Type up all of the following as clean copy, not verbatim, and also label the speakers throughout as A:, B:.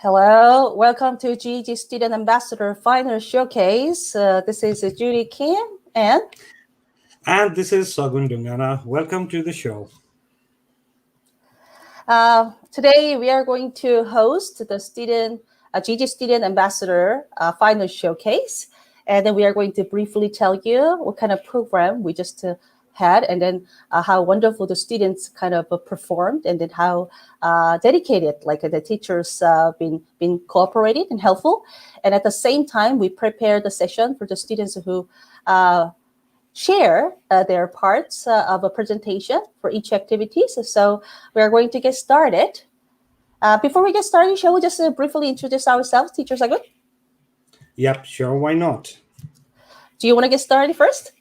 A: Hello, welcome to GEG Student Ambassador Final Showcase. This is Judy Kim and
B: this is Sagun Dungana. Welcome to the show.
A: Today we are going to host the GEG Student Ambassador Final Showcase. And then we are going to briefly tell you what kind of program we just had, and then how wonderful the students kind of performed, and then how dedicated the teachers been cooperative and helpful. And at the same time, we prepared the session for the students who share their parts of a presentation for each activity. So we are going to get started. Before we get started, shall we just briefly introduce ourselves, Teacher Sagun?
B: Yep, sure, why not?
A: Do you want to get started first?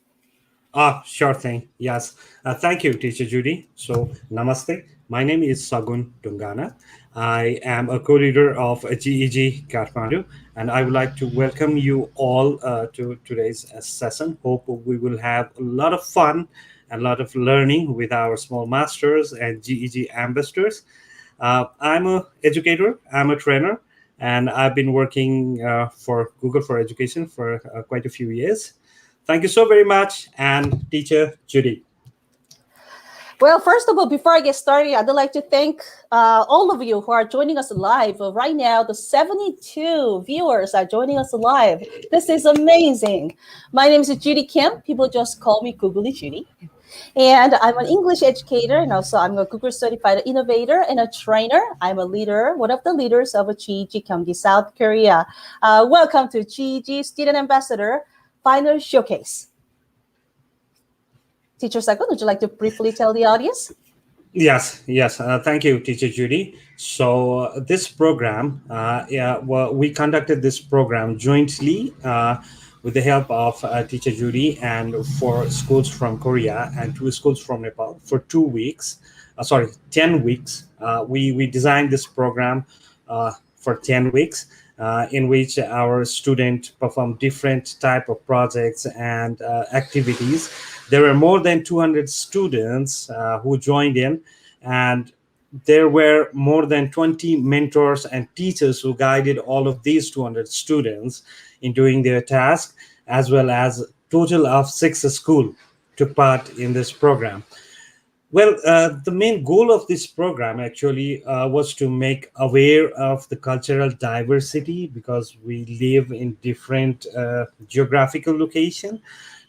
B: Sure thing, yes. Thank you, Teacher Judy. So, namaste. My name is Sagun Dungana. I am a co-leader of GEG Kathmandu, and I would like to welcome you all to today's session. Hope we will have a lot of fun and a lot of learning with our small masters and GEG ambassadors. I'm an educator, I'm a trainer, and I've been working for Google for Education for quite a few years. Thank you so very much, and Teacher Judy.
A: Well, first of all, before I get started, I'd like to thank all of you who are joining us live. Right now, the 72 viewers are joining us live. This is amazing. My name is Judy Kim. People just call me Googly Judy. And I'm an English educator, and also I'm a Google certified innovator and a trainer. I'm a leader, one of the leaders of GEG Gyeonggi, South Korea. Welcome to GEG Student Ambassador Final Showcase. Teacher Sagun, would you like to briefly tell the audience?
B: Yes. Thank you, Teacher Judy. So this program, we conducted this program jointly with the help of Teacher Judy and 4 schools from Korea and 2 schools from Nepal for 10 weeks. We designed this program for 10 weeks. In which our students perform different type of projects and activities. There were more than 200 students who joined in, and there were more than 20 mentors and teachers who guided all of these 200 students in doing their task, as well as a total of 6 schools took part in this program. Well, the main goal of this program actually was to make aware of the cultural diversity, because we live in different geographical location,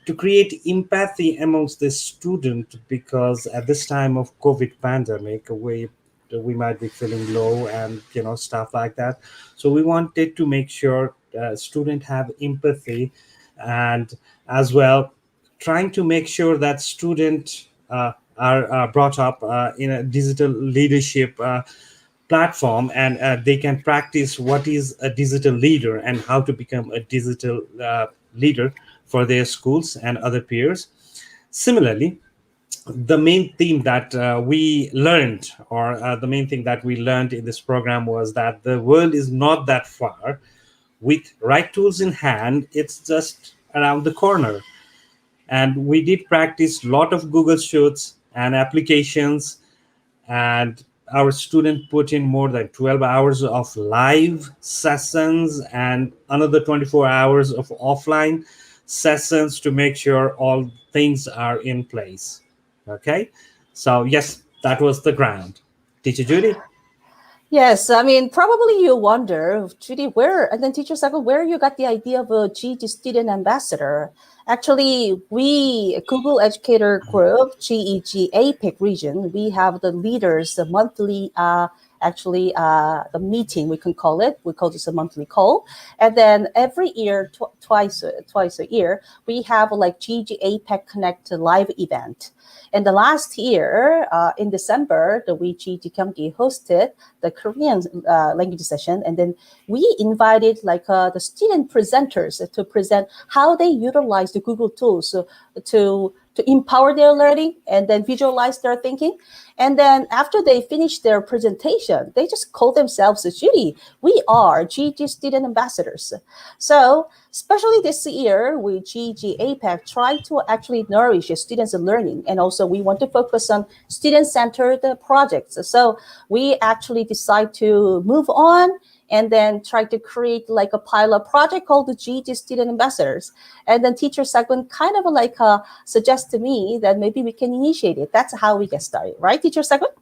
B: to create empathy amongst the student, because at this time of COVID pandemic, we might be feeling low and stuff like that. So we wanted to make sure students have empathy, and as well trying to make sure that students are brought up in a digital leadership platform, and they can practice what is a digital leader and how to become a digital leader for their schools and other peers. Similarly, the main theme that we learned, or the main thing that we learned in this program, was that the world is not that far. With right tools in hand, it's just around the corner. And we did practice a lot of Google Sheets and applications, and our student put in more than 12 hours of live sessions and another 24 hours of offline sessions to make sure all things are in place. Okay, so yes, that was the ground. Teacher Judy?
A: Yes, I mean, probably you wonder, Judy, and then Teacher Sagun, where you got the idea of a GEG Student Ambassador. Actually, we, Google Educator Group, GEG APEC region, we have the leaders, the monthly, the meeting, we can call it. We call this a monthly call. And then every year, twice a year, we have GEG APEC Connect live event. And the last year, in December, the GEG Gyeonggi hosted the Korean language session, and then we invited the student presenters to present how they utilize the Google tools to empower their learning and then visualize their thinking. And then after they finish their presentation, they just call themselves Judy. We are GEG Student Ambassadors. So especially this year, we GEG APEC try to actually nourish students' learning, and also we want to focus on student-centered projects. So we actually decide to move on and then try to create like a pilot project called the GEG Student Ambassadors. And then Teacher Sagun kind of like suggest to me that maybe we can initiate it. That's how we get started, right, Teacher Sagun?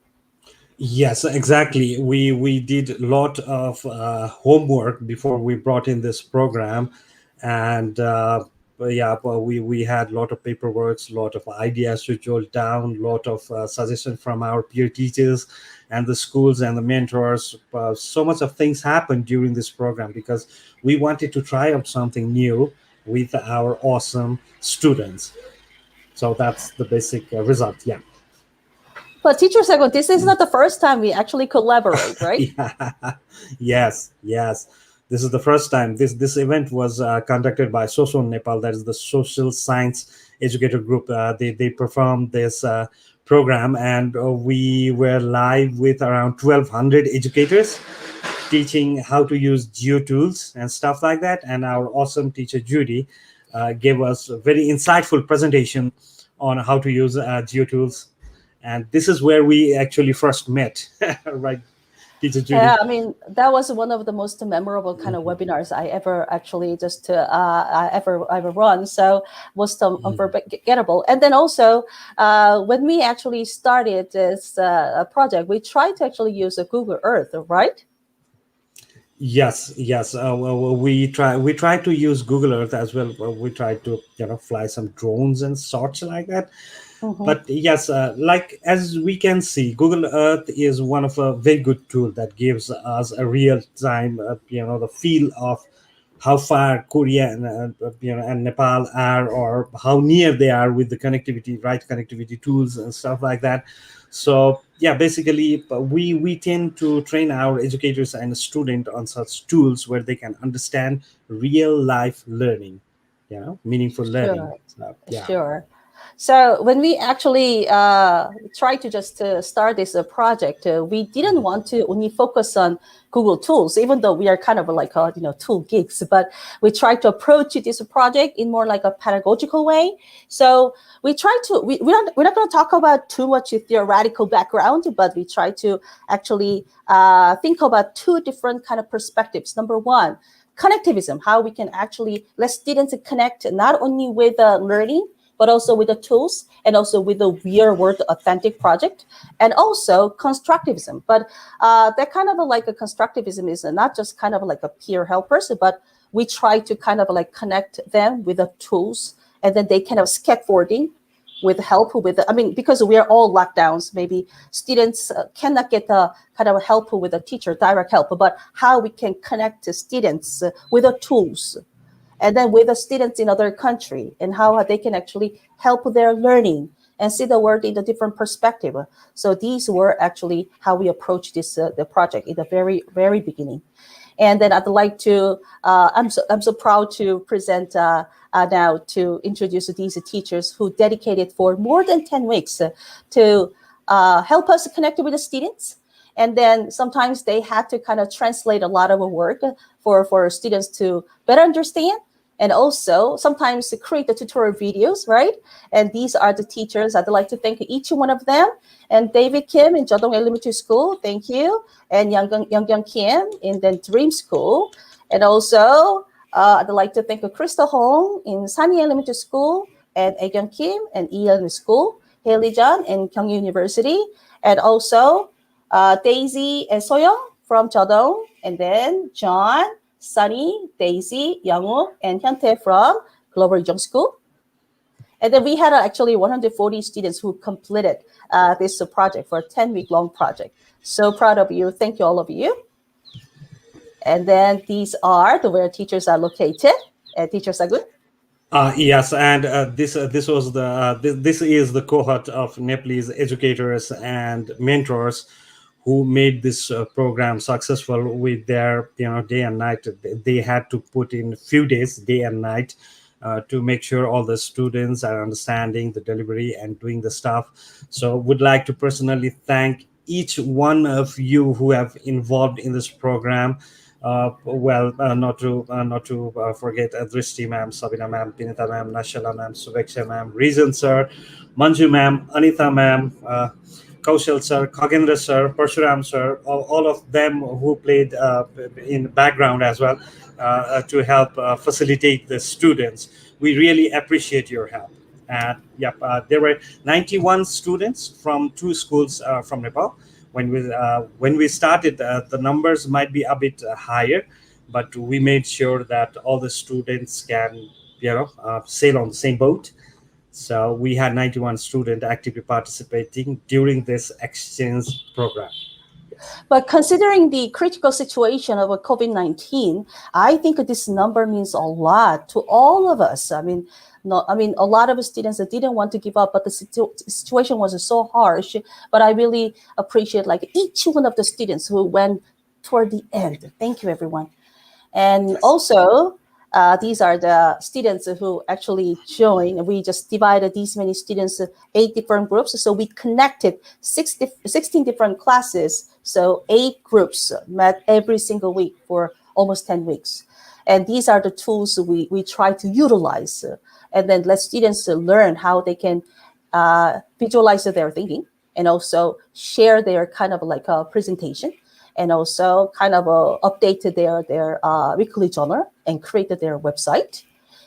B: Yes, exactly. We did a lot of homework before we brought in this program, and but yeah, but we had a lot of paperwork, a lot of ideas to jot down, a lot of suggestions from our peer teachers and the schools and the mentors. So much of things happened during this program because we wanted to try out something new with our awesome students. So that's the basic result. Yeah.
A: But Teacher Sagun, this is not the first time we actually collaborate, right?
B: Yeah. Yes, yes. This is the first time. This event was conducted by Social Nepal, that is the social science educator group. They performed this program, and we were live with around 1,200 educators teaching how to use geo tools and stuff like that. And our awesome teacher Judy gave us a very insightful presentation on how to use geo tools. And this is where we actually first met, right, teacher Judy?
A: Yeah, I mean, that was one of the most memorable kind of webinars I ever actually ever run. So most unforgettable. And then also, when we actually started this project, we tried to actually use a Google Earth, right?
B: Yes, yes. We try to use Google Earth as well. We try to fly some drones and sorts like that.
A: Mm-hmm.
B: But yes, like as we can see, Google Earth is one of a very good tool that gives us a real time, the feel of how far Korea and Nepal are, or how near they are with the connectivity, right? Connectivity tools and stuff like that. So yeah, basically, we tend to train our educators and student on such tools where they can understand real life learning, meaningful learning.
A: Sure,
B: So, yeah.
A: sure. So when we actually tried to just start this project, we didn't want to only focus on Google tools, even though we are kind of like tool geeks. But we tried to approach this project in more like a pedagogical way. So we try to we're not going to talk about too much theoretical background, but we try to actually think about two different kind of perspectives. Number one, connectivism, how we can actually let students connect not only with learning, but also with the tools and also with the real world authentic project, and also constructivism. But that kind of like a constructivism is not just kind of like a peer helpers, but we try to kind of like connect them with the tools, and then they kind of scaffolding with help with, I mean, because we are all lockdowns, maybe students cannot get the kind of help with a teacher, direct help, but how we can connect to students with the tools, and then with the students in other country, and how they can actually help their learning and see the world in a different perspective. So these were actually how we approached this the project in the very, very beginning. And then I'd like to, I'm so proud to present now to introduce these teachers who dedicated for more than 10 weeks to help us connect with the students. And then sometimes they had to kind of translate a lot of work for students to better understand. And also sometimes to create the tutorial videos, right? And these are the teachers. I'd like to thank each one of them. And David Kim in Jodong Elementary School, thank you. And Young Kim in the Dream School. And also I'd like to thank Krista Hong in Sani Elementary School, and Ayan Kim and Elementary School, Haley John in Kyung University, and also Daisy and Soyoung from Jodong, and then John, Sunny, Daisy, Youngwook, and Hyuntae from Global Region School. And then we had actually 140 students who completed this project for a 10-week long project. So proud of you. Thank you, all of you. And then these are the where teachers are located. Teachers are good.
B: Yes, and this was the this is the cohort of Nepalese educators and mentors who made this program successful with their day and night. They had to put in few days, day and night, to make sure all the students are understanding the delivery and doing the stuff. So would like to personally thank each one of you who have involved in this program. Not to forget Drishti ma'am, Sabina ma'am, Pinita ma'am, Nashala ma'am, Subeksha ma'am, Reason sir, Manju ma'am, Anita ma'am, Kaushal sir, Khagendra sir, Parshuram sir, all of them who played in background as well to help facilitate the students. We really appreciate your help. And yep, there were 91 students from two schools from Nepal. When we started, the numbers might be a bit higher, but we made sure that all the students can, sail on the same boat. So we had 91 students actively participating during this exchange program. Yes.
A: But considering the critical situation of COVID-19, I think this number means a lot to all of us. I mean, no, I mean, a lot of students that didn't want to give up, but the situation was so harsh. But I really appreciate like each one of the students who went toward the end. Thank you, everyone. And
B: Yes.
A: also, these are the students who actually joined. We just divided these many students, 8 different groups. So we connected 16 different classes. So 8 groups met every single week for almost 10 weeks. And these are the tools we try to utilize. And then let students learn how they can visualize their thinking and also share their kind of like a presentation and also kind of updated their weekly journal and created their website.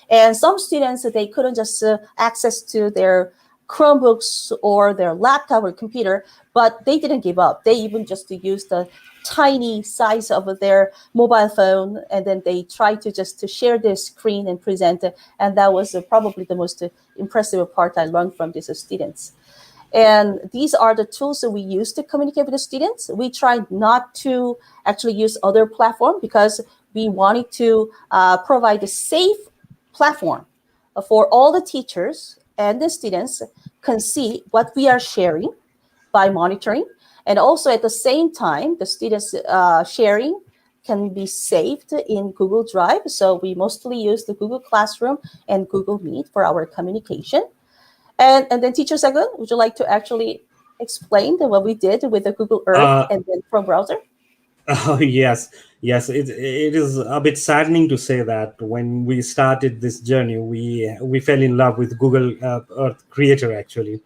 A: And some students, they couldn't just access to their Chromebooks or their laptop or computer, but they didn't give up. They even just used the tiny size of their mobile phone, and then they tried to just to share their screen and present. And that was probably the most impressive part I learned from these students. And these are the tools that we use to communicate with the students. We tried not to actually use other platform because we wanted to provide a safe platform for all the teachers and the students can see what we are sharing by monitoring. And also at the same time, the students sharing can be saved in Google Drive. So we mostly use the Google Classroom and Google Meet for our communication. And then Teacher Sagun, would you like to actually explain what we did with the Google Earth
B: Uh,
A: and then Chrome browser?
B: Oh, yes, yes. It is a bit saddening to say that when we started this journey, we fell in love with Google Earth Creator actually.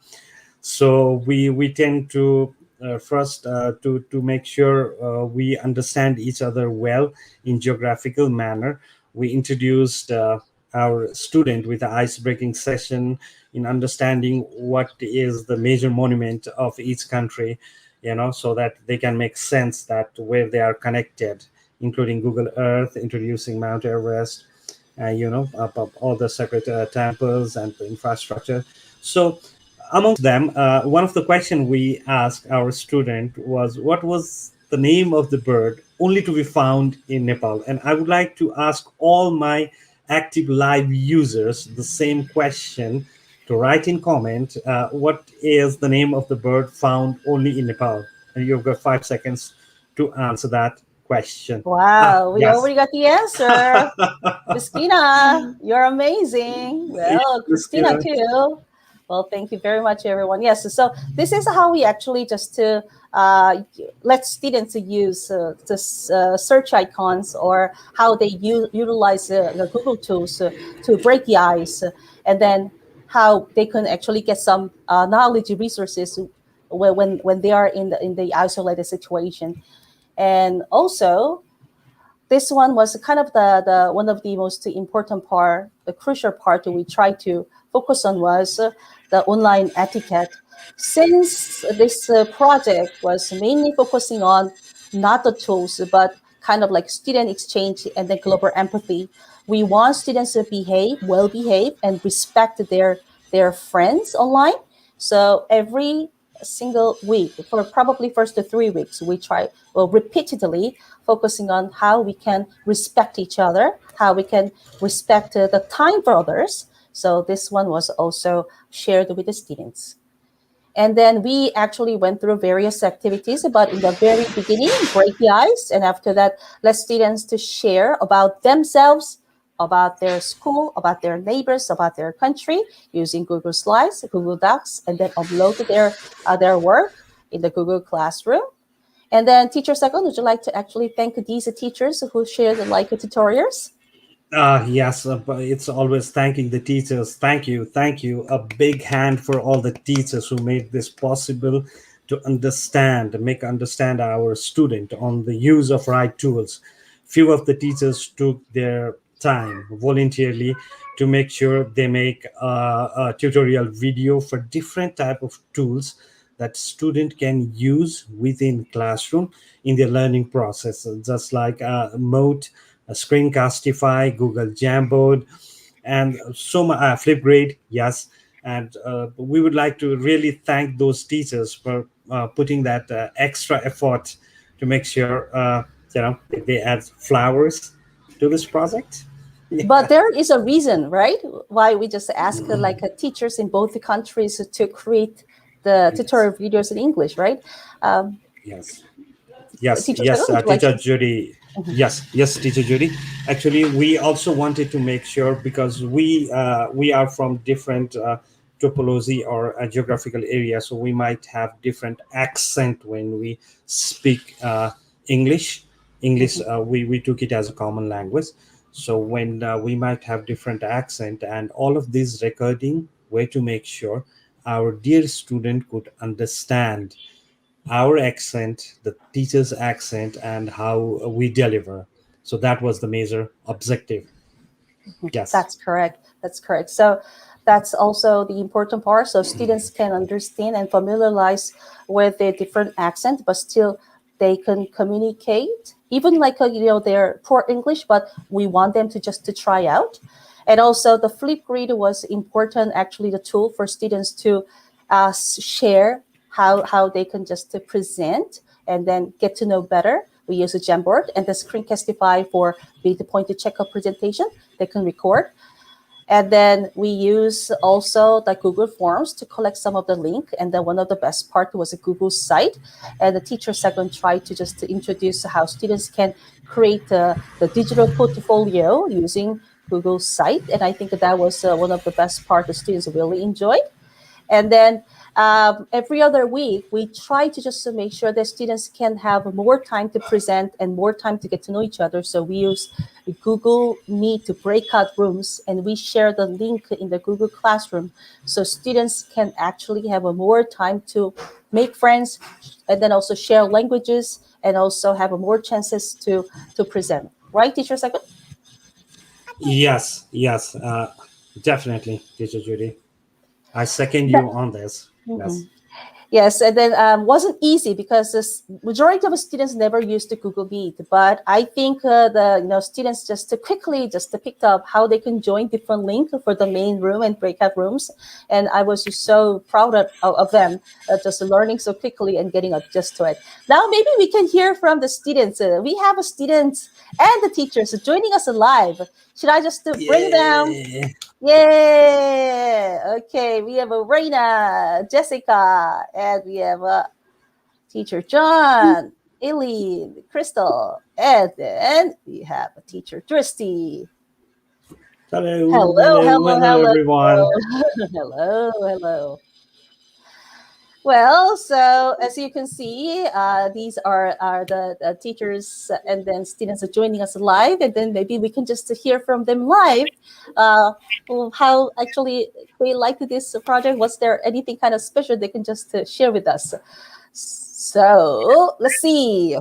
B: So we tend to first to make sure we understand each other well in geographical manner. We introduced our student with an ice breaking session in understanding what is the major monument of each country, so that they can make sense that where they are connected, including Google Earth, introducing Mount Everest, up all the sacred temples and the infrastructure. So amongst them, one of the questions we asked our student was, what was the name of the bird only to be found in Nepal? And I would like to ask all my active live users the same question, to write in comment, what is the name of the bird found only in Nepal? And you've got 5 seconds to answer that question.
A: Wow, we
B: Yes.
A: already got the answer. Christina, you're amazing. Well, Christina
B: Christina.
A: too. Well, thank you very much, everyone. Yes, so this is how we actually just to let students use this search icons or how they utilize the Google tools to break the ice, and then how they can actually get some knowledge resources when they are in the isolated situation, and also this one was kind of the one of the most important part, the crucial part that we try to focus on was the online etiquette. Since this project was mainly focusing on not the tools, but kind of like student exchange and then global empathy, we want students to behave, well behave, and respect their friends online. So every single week, for probably first to 3 weeks, we try well repeatedly focusing on how we can respect each other, how we can respect the time for others. So this one was also shared with the students. And then we actually went through various activities, but in the very beginning, break the ice. And after that, let students to share about themselves, about their school, about their neighbors, about their country using Google Slides, Google Docs, and then upload their work in the Google Classroom. And then Teacher Second, would you like to actually thank these teachers who shared the like tutorials?
B: Yes, but it's always thanking the teachers. Thank you, thank you. A big hand for all the teachers who made this possible. to understand our student on the use of right tools. Few of the teachers took their time voluntarily to make sure they make a tutorial video for different type of tools that student can use within classroom in their learning process, just like Moat, Screencastify, Google Jamboard, and so much Flipgrade, yes. And we would like to really thank those teachers for putting that extra effort to make sure they add flowers to this project.
A: But there is a reason, right? Why we just ask teachers in both the countries to create the
B: Yes,
A: tutorial videos in English, right? Um,
B: yes. Yes,
A: Teacher Sagar,
B: yes,
A: would you like
B: Teacher
A: to?
B: Judy.
A: Mhm.
B: Yes, Teacher Judy. Actually, we also wanted to make sure, because we are from different topology or geographical area, so we might have different accent when we speak English. English,
A: Mhm.
B: we took it as a common language. So when we might have different accent, and all of this recording, way to make sure our dear student could understand our accent, the teacher's accent, and how we deliver. So that was the major objective. Yes.
A: That's correct. That's correct. So that's also the important part. So students can understand and familiarize with the different accent, but still they can communicate. Even they're poor English, but we want them to just to try out. And also the Flipgrid was important. Actually, the tool for students to share how they can just to present and then get to know better. We use a Jamboard and the Screencastify for be the point to check out presentation. They can record. And then we use also the Google Forms to collect some of the link. And then one of the best part was a Google site. And the teacher second tried to just to introduce how students can create the digital portfolio using Google site. And I think that was one of the best part the students really enjoyed. And then every other week, we try to just to make sure that students can have more time to present and more time to get to know each other. So we use Google Meet to breakout rooms, and we share the link in the Google Classroom, so students can actually have a more time to make friends, and then also share languages, and also have a more chances to present. Right, Teacher Second?
B: Yes, definitely, Teacher Judy. I second you on this. Yes.
A: Yes, and then wasn't easy because the majority of students never used the Google Meet. But I think the students just to quickly just to picked up how they can join different link for the main room and breakout rooms, and I was just so proud of them just learning so quickly and getting adjusted to it. Now maybe we can hear from the students. We have a students and the teachers joining us live. Should I just bring them?
B: Yeah.
A: Yeah. Okay. We have a Reina, Jessica, and we have a teacher John, Eileen, Crystal, and then we have a teacher Tristy.
B: Hello,
A: Hello,
B: hello,
A: hello,
B: hello,
A: hello,
B: everyone.
A: hello, hello. Well, so as you can see, these are the teachers and then students are joining us live, and then maybe we can just hear from them live. How actually they like this project? Was there anything kind of special they can just share with us? So let's see.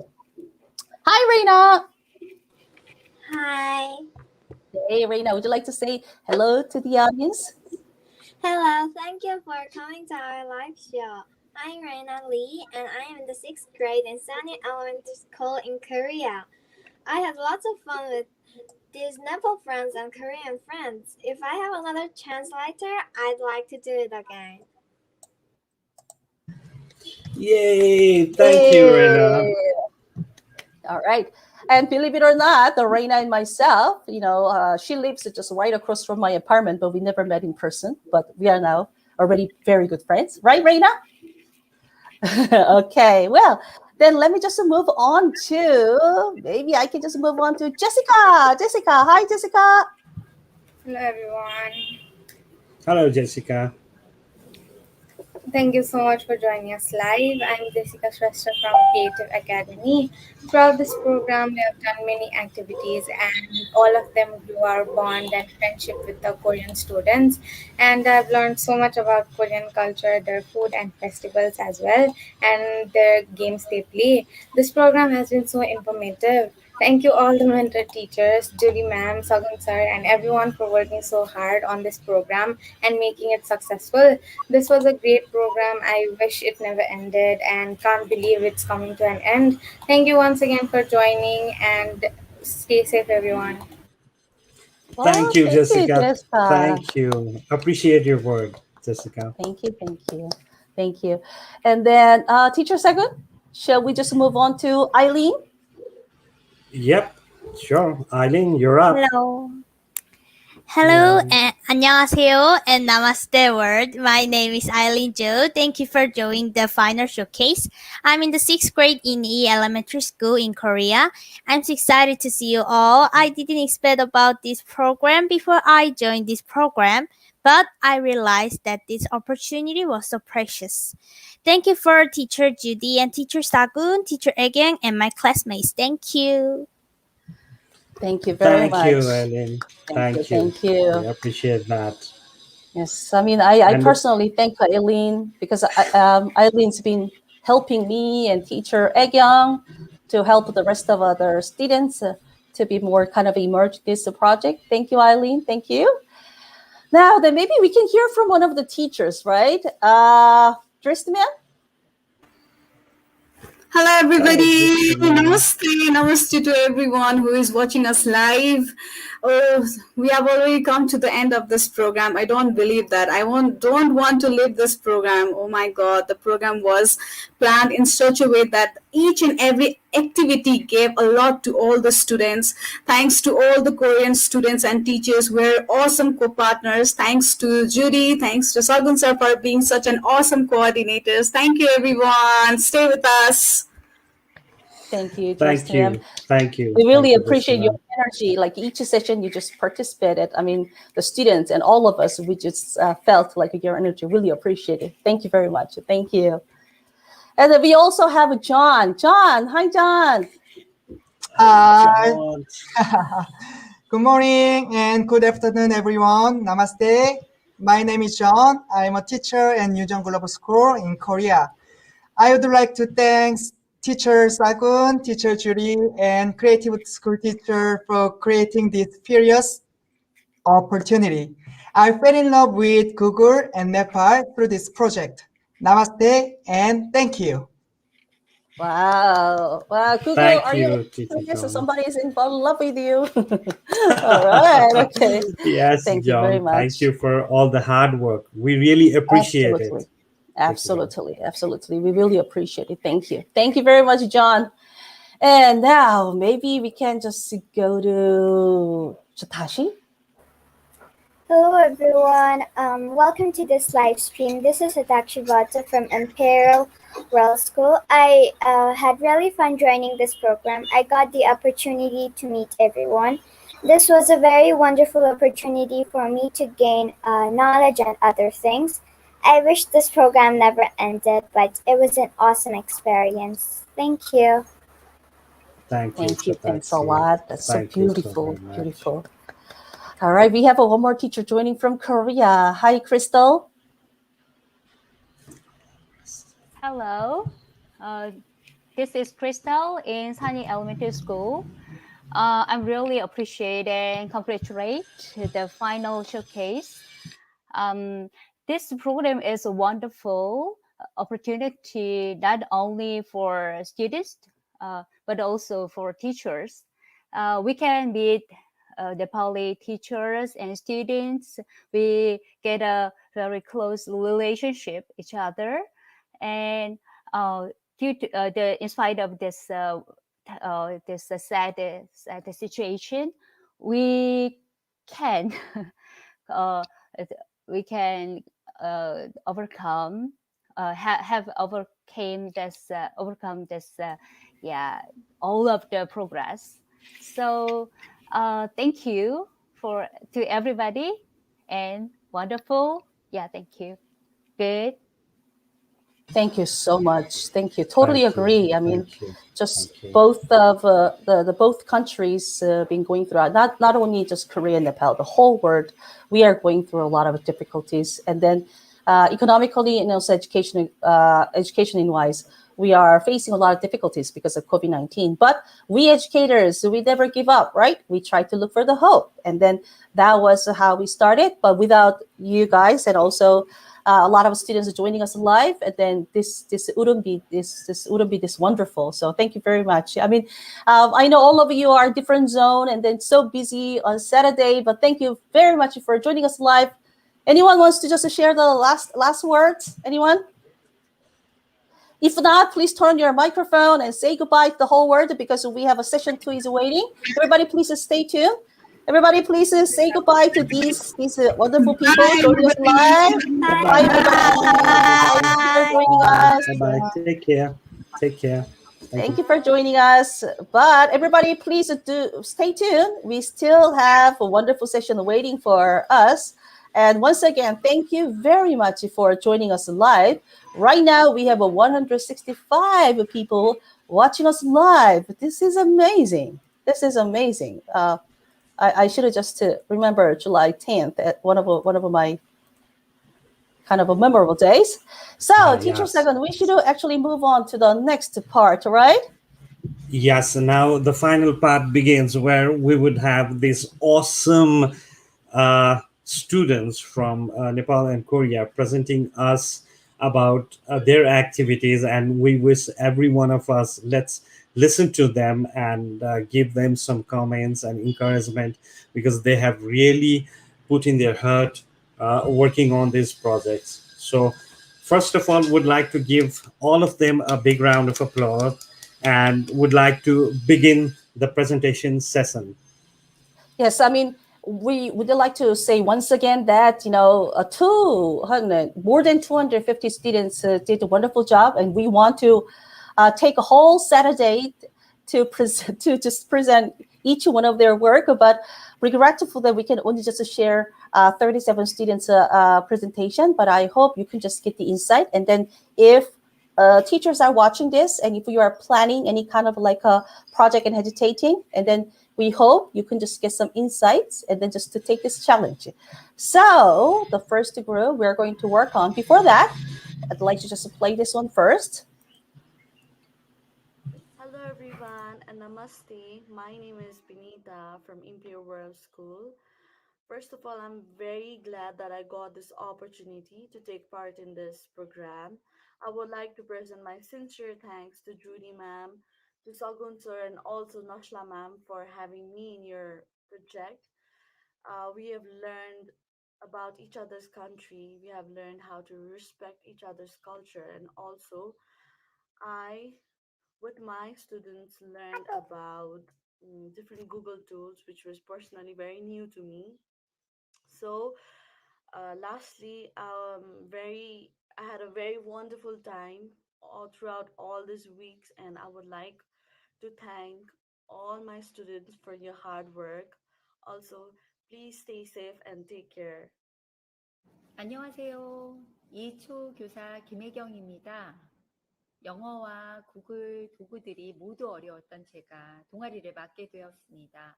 A: Hi, Reina.
C: Hi.
A: Hey, Reina. Would you like to say hello to the audience?
C: Hello, thank you for coming to our live show. I'm Raina Lee and I am in the 6th grade in Sunny Elementary School in Korea. I had lots of fun with these Nepal friends and Korean friends. If I have another chance later, I'd like to do it again.
B: Yay! Thank you, Rena.
A: Yay. All right. And believe it or not, the Reina and myself, she lives just right across from my apartment, but we never met in person. But we are now already very good friends. Right, Reina? Okay. Well, then let me just move on to, maybe I can just move on to Jessica. Jessica. Hi, Jessica.
D: Hello everyone.
B: Hello, Jessica.
D: thank you so much for joining us live. I'm Jessica Shrestha from Creative Academy. Throughout this program, we have done many activities, and all of them grew our bond and friendship with the Korean students. And I've learned so much about Korean culture, their food and festivals as well, and their games they play. This program has been so informative. Thank you all the mentor teachers, Julie ma'am, Sagun sir, and everyone for working so hard on this program and making it successful. This was a great program. I wish it never ended and can't believe it's coming to an end. Thank you once again for joining and stay safe, everyone.
B: Thank
A: Well,
B: you,
A: thank you,
B: Jessica.
A: Jessica.
B: Thank you. Appreciate your word, Jessica.
A: Thank you, thank you, thank you. And then, Teacher Second, shall we just move on to Eileen?
B: Yep, sure. Eileen, you're up.
E: Hello. Hello
B: Hello.
E: and 안녕하세요 and namaste world. My name is Eileen Jo. Thank you for joining the final showcase. I'm in the 6th grade in E Elementary School in Korea. I'm so excited to see you all. I didn't expect about this program before I joined this program, but I realized that this opportunity was so precious. Thank you for Teacher Judy and Teacher Sagun, Teacher Egang, and my classmates. Thank you.
A: Thank you very
B: Thank you,
A: much.
B: Eileen.
A: Thank you,
B: Thank you.
A: thank you.
B: We appreciate that.
A: Yes, I mean, I
B: And
A: personally thank Eileen because Eileen's been helping me and teacher Egyoung to help the rest of other students to be more kind of immersed in this project. Thank you, Eileen. Thank you. Now, then maybe we can hear from one of the teachers, right? Dristman?
F: Hello, everybody.
B: Hello,
F: Namaste. Namaste to everyone who is watching us live. Oh, we have already come to the end of this program. I don't believe that. Don't want to leave this program. Oh my God, the program was planned in such a way that each and every activity gave a lot to all the students. Thanks to all the Korean students and teachers. We're awesome co-partners. Thanks to Judy. Thanks to Sagun sir for being such an awesome coordinators. Thank you, everyone. Stay with us.
A: Thank you,
B: thank
A: Dristman.
B: you. Thank you.
A: We really
B: Thank you,
A: appreciate your
B: Jessica.
A: energy. Like each session you just participated. I mean, the students and all of us, we just felt like your energy. Really appreciate it. Thank you very much. Thank you. And then we also have John. John, hi, John.
B: John.
G: Good morning and good afternoon, everyone. Namaste. My name is John. I'm a teacher at Hyunjong Global School in Korea. I would like to thank Teacher Sagun, Teacher Judy, and Creative School teacher for creating this furious opportunity. I fell in love with Google and Nepal through this project. Namaste and thank you.
A: Wow. Wow. Google,
B: Thank
A: are you
B: you, Teacher
A: listening? So
B: John.
A: somebody is in love with you. All right. Okay.
B: Yes,
A: Thank you very
B: John. Thank
A: much.
B: you for all the hard work. We really appreciate
A: Absolutely.
B: it. Thank you.
A: Absolutely. Absolutely. We really appreciate it. Thank you. Thank you very much, John. And now maybe we can just go to Chatashi.
C: Hello everyone, welcome to this live stream. This is Hitakshi Bhatta from Imperial Royal School. I had really fun joining this program. I got the opportunity to meet everyone. This was a very wonderful opportunity for me to gain knowledge and other things. I wish this program never ended, but it was an awesome experience. Thank you.
B: Thank you,
A: Thank you. Thanks a
B: Chatachi.
A: lot. That's so
B: Thank you so
A: beautiful.
B: very much.
A: Beautiful. All right. We have one more teacher joining from Korea. Hi, Crystal.
H: Hello, this is Crystal in Sunny Elementary School. I'm really appreciate and congratulate the final showcase. This program is a wonderful opportunity not only for students but also for teachers. We can meet Nepali teachers and students. We get a very close relationship each other, and due to in spite of this sad situation, we can uh, we can overcome have overcome this yeah, all of the progress. So thank you to everybody, and wonderful. Yeah, thank you. Good.
A: Thank you so much. Thank you. Totally
B: Thank you.
A: agree. I mean,
B: Thank you.
A: just
B: Thank you.
A: both of the both countries been going through not only just Korea and Nepal, the whole world. We are going through a lot of difficulties, and then economically and also education wise, we are facing a lot of difficulties because of COVID-19. But we educators, we never give up, right? We try to look for the hope, and then that was how we started. But without you guys, and also a lot of students are joining us live, and then this wouldn't be this wonderful. So thank you very much. I mean, I know all of you are different zone and then so busy on Saturday, but thank you very much for joining us live. Anyone wants to just share the last words? Anyone? If not, please turn your microphone and say goodbye to the whole world because we have a session 2 is waiting. Everybody, please stay tuned. Everybody, please say goodbye to these wonderful people joining us live. Bye, everybody. Thank you for joining us.
B: Bye bye. Take care. Take care.
A: Thank you for joining us. But everybody, please do stay tuned. We still have a wonderful session waiting for us. And once again, thank you very much for joining us live. Right now, we have 165 people watching us live. This is amazing. This is amazing. I should have just remember July 10th at one of my kind of a memorable days. So, Teacher
B: Yes.
A: Second, we should actually move on to the next part, right?
B: Yes, now the final part begins where we would have these awesome students from Nepal and Korea presenting us about their activities, and we wish every one of us let's listen to them and give them some comments and encouragement because they have really put in their heart working on these projects. So first of all, would like to give all of them a big round of applause and would like to begin the presentation session.
A: Yes, I mean, we would like to say once again that, 200, more than 250 students did a wonderful job, and we want to take a whole Saturday to present, to just present each one of their work, but regretful that we can only just share 37 students presentation, but I hope you can just get the insight. And then if teachers are watching this, and if you are planning any kind of like a project and hesitating, and then we hope you can just get some insights and then just to take this challenge. So the first group we're going to work on. Before that, I'd like to just play this one first.
I: Hello everyone and namaste. My name is Benita from Imperial World School. First of all, I'm very glad that I got this opportunity to take part in this program. I would like to present my sincere thanks to Judy ma'am, to Sagun sir, and also Nashla ma'am for having me in your project. We have learned about each other's country. We have learned how to respect each other's culture, and also I with my students learned about different Google tools, which was personally very new to me. So, lastly, I had a very wonderful time all throughout all these weeks, and I would like to thank all my students for your hard work. Also, please stay safe and take care.
J: 안녕하세요. 2초 교사 김혜경입니다. 영어와 구글 도구들이 모두 어려웠던 제가 동아리를 맡게 되었습니다.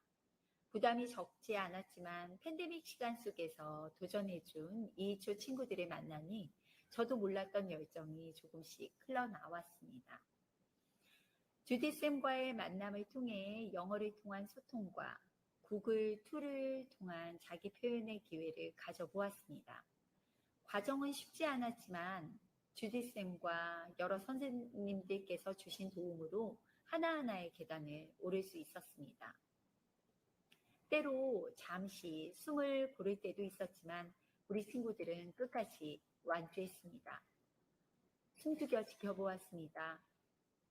J: 부담이 적지 않았지만 팬데믹 시간 속에서 도전해준 2초 친구들을 만나니 저도 몰랐던 열정이 조금씩 흘러나왔습니다. 주디쌤과의 만남을 통해 영어를 통한 소통과 구글 툴을 통한 자기 표현의 기회를 가져보았습니다. 과정은 쉽지 않았지만 주디쌤과 여러 선생님들께서 주신 도움으로 하나하나의 계단을 오를 수 있었습니다. 때로 잠시 숨을 고를 때도 있었지만 우리 친구들은 끝까지 완주했습니다. 숨죽여 지켜보았습니다.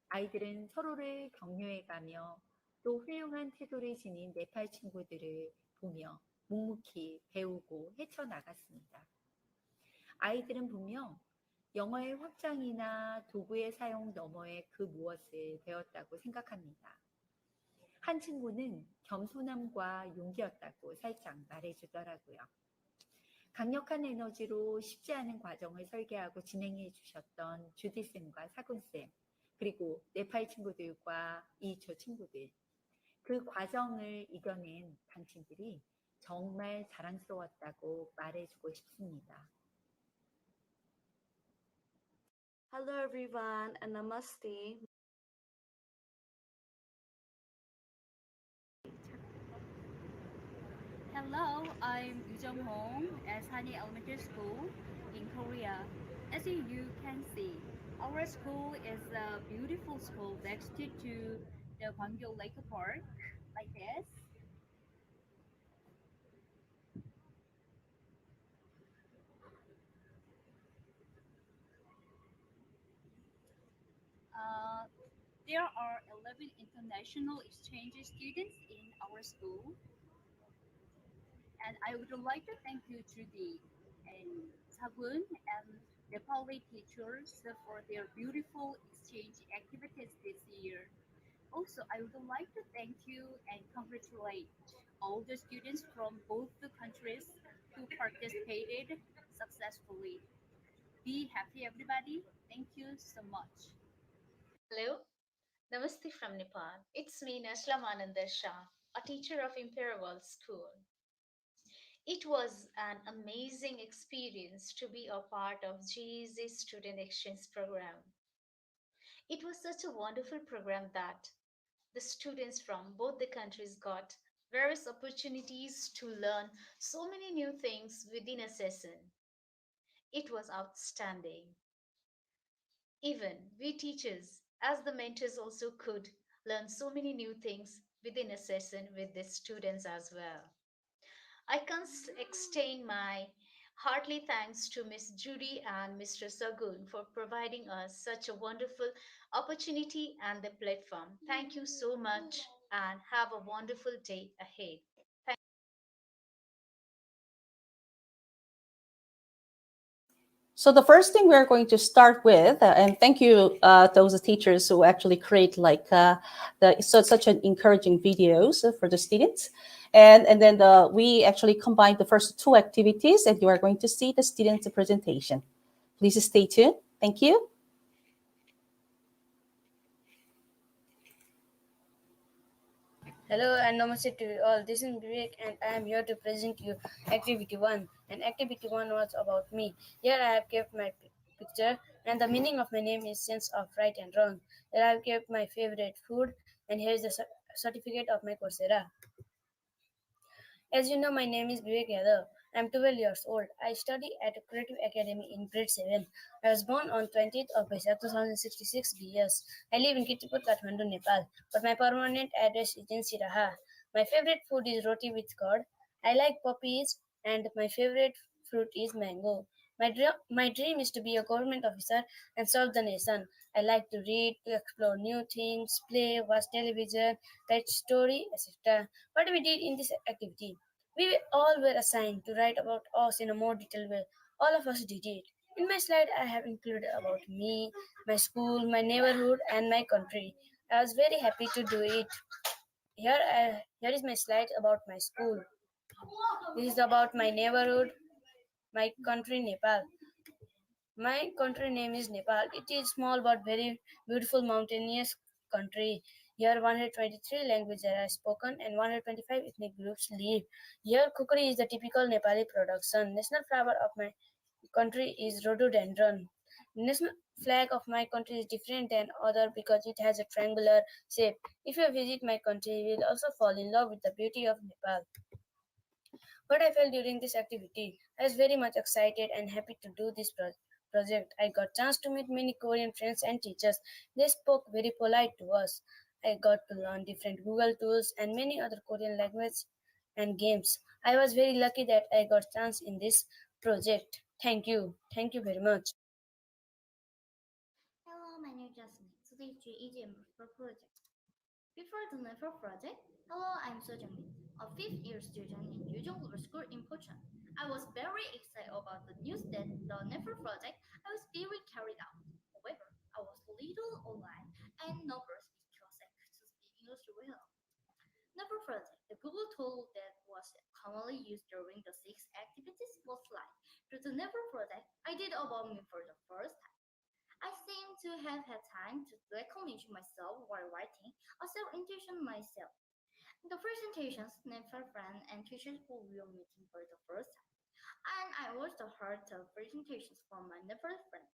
J: 아이들은 서로를 격려해가며 또 훌륭한 태도를 지닌 네팔 친구들을 보며 묵묵히 배우고 헤쳐나갔습니다. 아이들은 분명 영어의 확장이나 도구의 사용 너머의 그 무엇을 배웠다고 생각합니다. 한 친구는 겸손함과 용기였다고 살짝 말해주더라고요. 강력한 에너지로 쉽지 않은 과정을 설계하고 진행해 주셨던 주디쌤과 사군쌤, 그리고 네팔 친구들과 저 친구들, 그 과정을 이겨낸 당신들이 정말 자랑스러웠다고 말해주고 싶습니다.
I: Hello everyone and namaste.
H: Hello, I'm Hyunjong at Hani Elementary School in Korea. As you can see, our school is a beautiful school next to the Gwangyo Lake Park, like this. Uh, there are 11 international exchange students in our school, and I would like to thank you, Judy and Sabun, and Nepali teachers for their beautiful exchange activities this year. Also, I would like to thank you and congratulate all the students from both the countries who participated successfully. Be happy, everybody. Thank you so much.
K: Hello, Namaste from Nepal. It's me, Naslam Shah, a teacher of Imperial School. It was an amazing experience to be a part of GEG Student Exchange Program. It was such a wonderful program that the students from both the countries got various opportunities to learn so many new things within a session. It was outstanding. Even we teachers, as the mentors, also could learn so many new things within a session with the students as well. I can extend my heartily thanks to Miss Judy and Mr. Sagun for providing us such a wonderful opportunity and the platform. Thank you so much and have a wonderful day ahead.
A: So the first thing we're going to start with, and thank you those teachers who actually create such an encouraging videos for the students, and then we actually combined the first two activities, and you are going to see the students' presentation. Please stay tuned. Thank you.
L: Hello and namaste to you all. This is Vivek and I am here to present you Activity 1. And Activity 1 was about me. Here I have kept my picture and the meaning of my name is sense of right and wrong. Here I have kept my favorite food and here is the certificate of my Coursera. As you know, my name is Vivek Yadav. I am 12 years old. I study at a creative academy in grade 7. I was born on 20th of Baisakh 2066 BS. I live in Kirtipur, Kathmandu, Nepal, but my permanent address is in Siraha. My favorite food is roti with curd. I like puppies and my favorite fruit is mango. My dream is to be a government officer and serve the nation. I like to read, to explore new things, play, watch television, write story, etc. What we did in this activity? We all were assigned to write about us in a more detailed way. All of us did it. In my slide, I have included about me, my school, my neighborhood, and my country. I was very happy to do it. Here is my slide about my school. This is about my neighborhood, my country, Nepal. My country name is Nepal. It is small but very beautiful mountainous country. Here 123 languages are spoken and 125 ethnic groups live. Here kukri is the typical Nepali production. National flower of my country is rhododendron. National flag of my country is different than other because it has a triangular shape. If you visit my country, you will also fall in love with the beauty of Nepal. What I felt during this activity, I was very much excited and happy to do this project. I got chance to meet many Korean friends and teachers. They spoke very polite to us. I got to learn different Google tools and many other Korean language and games. I was very lucky that I got chance in this project. Thank you. Thank you very much.
M: Hello, my name is Jasmine. Today is GEG project. Before the NEFR project, hello, I'm So Jungmin, a fifth-year student in Hyunjong School in Pocheon. I was very excited about the news that the NEFR project I was being carried out. However, I was a little online and nervous because I couldn't speak English well. NEFR project, the Google tool that was commonly used during the 6 activities was like Through the Nepal project, I did about me for the first time. I seem to have had time to recognize myself while writing a self-intuition myself. The presentations, Nepal friends and teachers who we are meeting for the first time. And I also heard the presentations from my Nepal friends.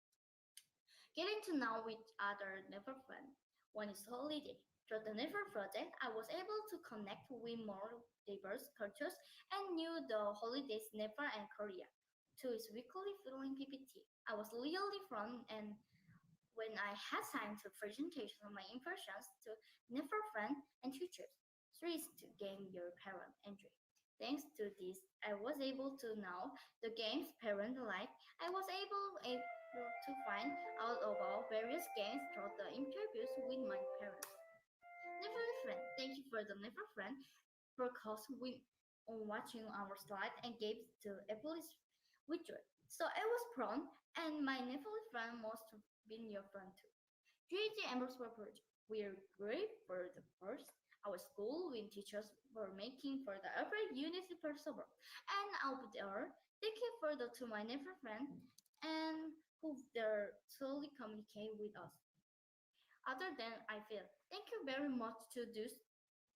M: Getting to know each other Nepal friends when it's holiday. Through the Nepal project, I was able to connect with more diverse cultures and knew the holidays Nepal and Korea. To its weekly feeling PPT, I was really fun and when I had time to presentation of my impressions to Nepal friends and teachers. Three is to game your parent enjoy. Thanks to this, I was able to know the games parents like. I was able to find out about various games through the interviews with my parents. Nepal friend, thank you for the Nepal friend because we on watching our slide and gave to Apple's widget. So I was prone and my Nepal friend must have been your friend too. GEG Ambassador Project. We are great for the first. Our school when teachers were making for the every unity per summer. And out there, thank you for the to my Nepal friend and who there slowly communicate with us. Other than I feel, thank you very much to this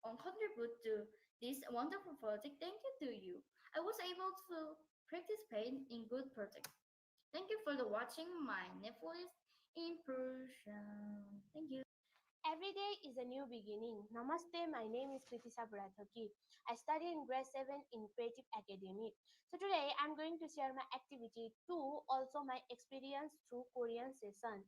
M: contribute to this wonderful project. Thank you to you. I was able to participate in good projects. Thank you for the watching my Netflix impression. Thank you.
N: Every day is a new beginning. Namaste, my name is Kritisha Burathaki. I study in grade 7 in Creative Academy. So today I'm going to share my activity 2, also my experience through Korean session.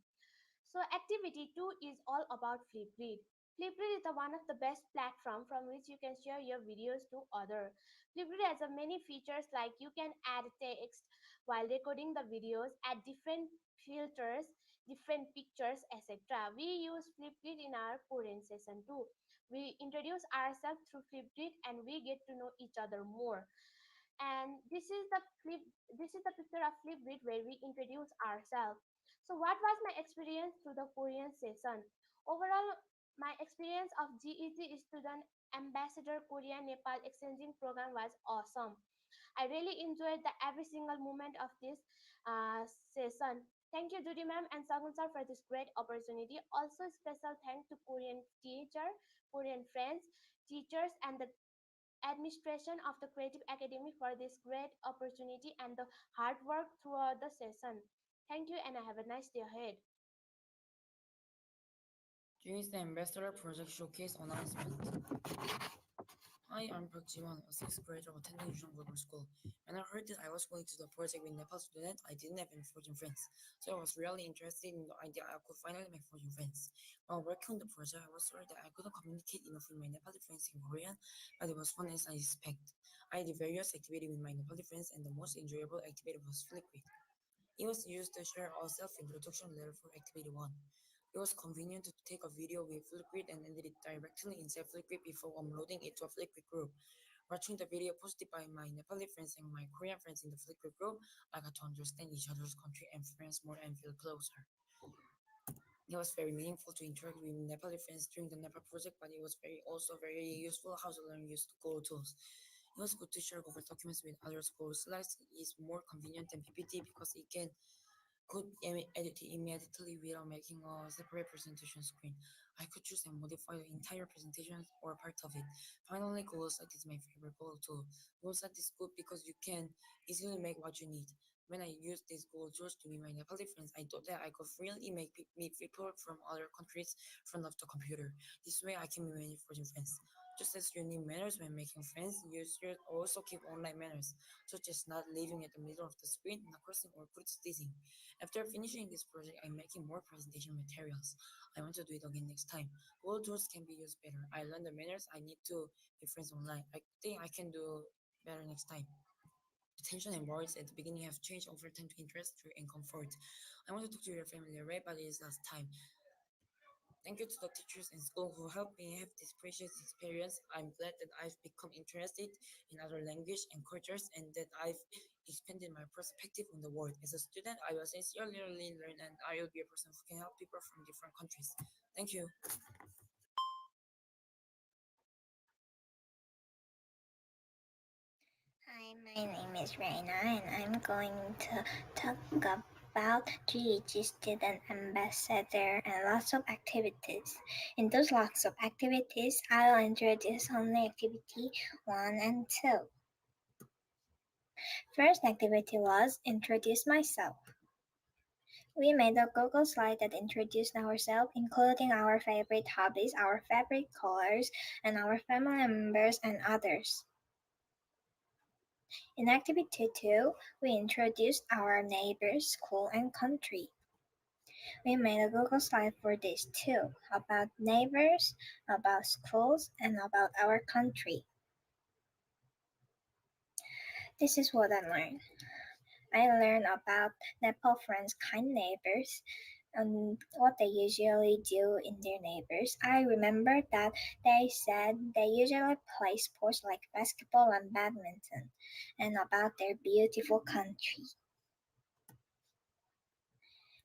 N: So activity 2 is all about Flipgrid. Flipgrid is one of the best platform from which you can share your videos to other. Flipgrid has a many features like you can add text while recording the videos, add different filters, different pictures, etc. We use Flipgrid in our Korean session too. We introduce ourselves through Flipgrid and we get to know each other more. And this is the picture of Flipgrid where we introduce ourselves. So what was my experience through the Korean session? Overall, my experience of GEG Student Ambassador Korea-Nepal exchanging program was awesome. I really enjoyed every single moment of this session. Thank you, Judy ma'am and Sagun sir for this great opportunity. Also, special thanks to Korean teacher, Korean friends, teachers, and the administration of the Creative Academy for this great opportunity and the hard work throughout the session. Thank you and have a nice day ahead.
O: Here's the Ambassador Project Showcase announcement. Hi, I'm Park Jiwon, a 6th grader attending Hyunjong Global School. When I heard that I was going to the project with Nepal students, I didn't have any foreign friends. So I was really interested in the idea I could finally make foreign friends. While working on the project, I was sorry that I couldn't communicate enough with my Nepali friends in Korean, but it was fun as I expect. I did various activities with my Nepali friends and the most enjoyable activity was Flipgrid. It was used to share our self-introduction letter for activity 1. It was convenient to take a video with Flipgrid and edit it directly inside Flipgrid before uploading it to a Flipgrid group. Watching the video posted by my Nepali friends and my Korean friends in the Flipgrid group, I got to understand each other's country and friends more and feel closer. It was very meaningful to interact with Nepali friends during the Nepal project, but it was also very useful how to learn use Google tools. It was good to share Google documents with other schools. Slides is more convenient than PPT because it could edit it immediately without making a separate presentation screen. I could choose and modify the entire presentation or part of it. Finally, Google Slides is my favorite Google tool. Google Slides is good because you can easily make what you need. When I used these Google tools to meet my Nepali friends, I thought that I could really meet people from other countries in front of the computer. This way, I can meet many foreign friends. Just as you need manners when making friends, you should also keep online manners, such as not living at the middle of the screen, not crossing or criticizing. After finishing this project, I'm making more presentation materials. I want to do it again next time. Google tools can be used better. I learned the manners I need to be friends online. I think I can do better next time. Attention and words at the beginning have changed over time to interest, joy, and comfort. I want to talk to your family, right? But it is last time. Thank you to the teachers in school who helped me have this precious experience. I'm glad that I've become interested in other language and cultures and that I've expanded my perspective on the world. As a student, I will sincerely learn and I will be a person who can help people from different countries. Thank you.
P: Hi, My name is Reina and I'm going to talk about GEG Student Ambassador and lots of activities. In those lots of activities, I'll introduce only activity 1 and 2. First activity was introduce myself. We made a Google slide that introduced ourselves, including our favorite hobbies, our favorite colors, and our family members and others. In activity 2, we introduced our neighbors, school, and country. We made a Google slide for this too, about neighbors, about schools, and about our country. This is what I learned. I learned about Nepal friends' kind neighbors and what they usually do in their neighbors. I remember that they said they usually play sports like basketball and badminton, and about their beautiful country.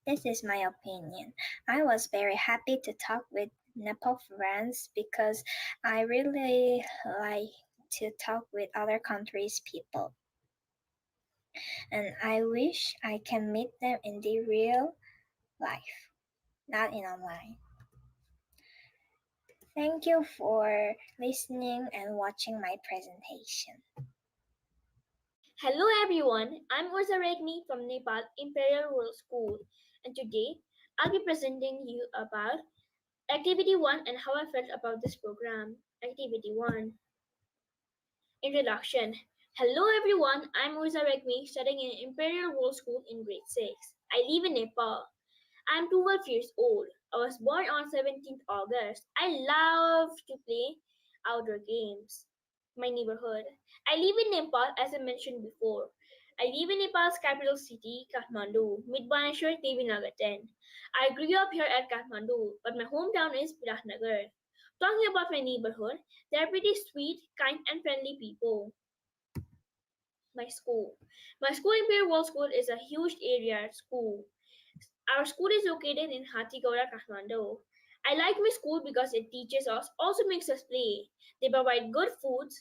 P: This is my opinion. I was very happy to talk with Nepal friends because I really like to talk with other countries' people. And I wish I can meet them in the real life, not in online. Thank you for listening and watching my presentation.
Q: Hello everyone, I'm Urza Regmi from Nepal Imperial World School, and today I'll be presenting you about Activity 1 and how I felt about this program. Activity 1. Introduction. Hello everyone, I'm Urza Regmi, studying in Imperial World School in grade 6. I live in Nepal. I'm 12 years old. I was born on 17th August. I love to play outdoor games. My neighborhood. I live in Nepal as I mentioned before. I live in Nepal's capital city, Kathmandu, Midbaneshwar Devi Nagar 10. I grew up here at Kathmandu, but my hometown is Biratnagar. Talking about my neighborhood, they are pretty sweet, kind, and friendly people. My school. My school, Imperial World School, is a huge area school. Our school is located in Hatigora, Kathmandu. I like my school because it teaches us, also makes us play. They provide good foods,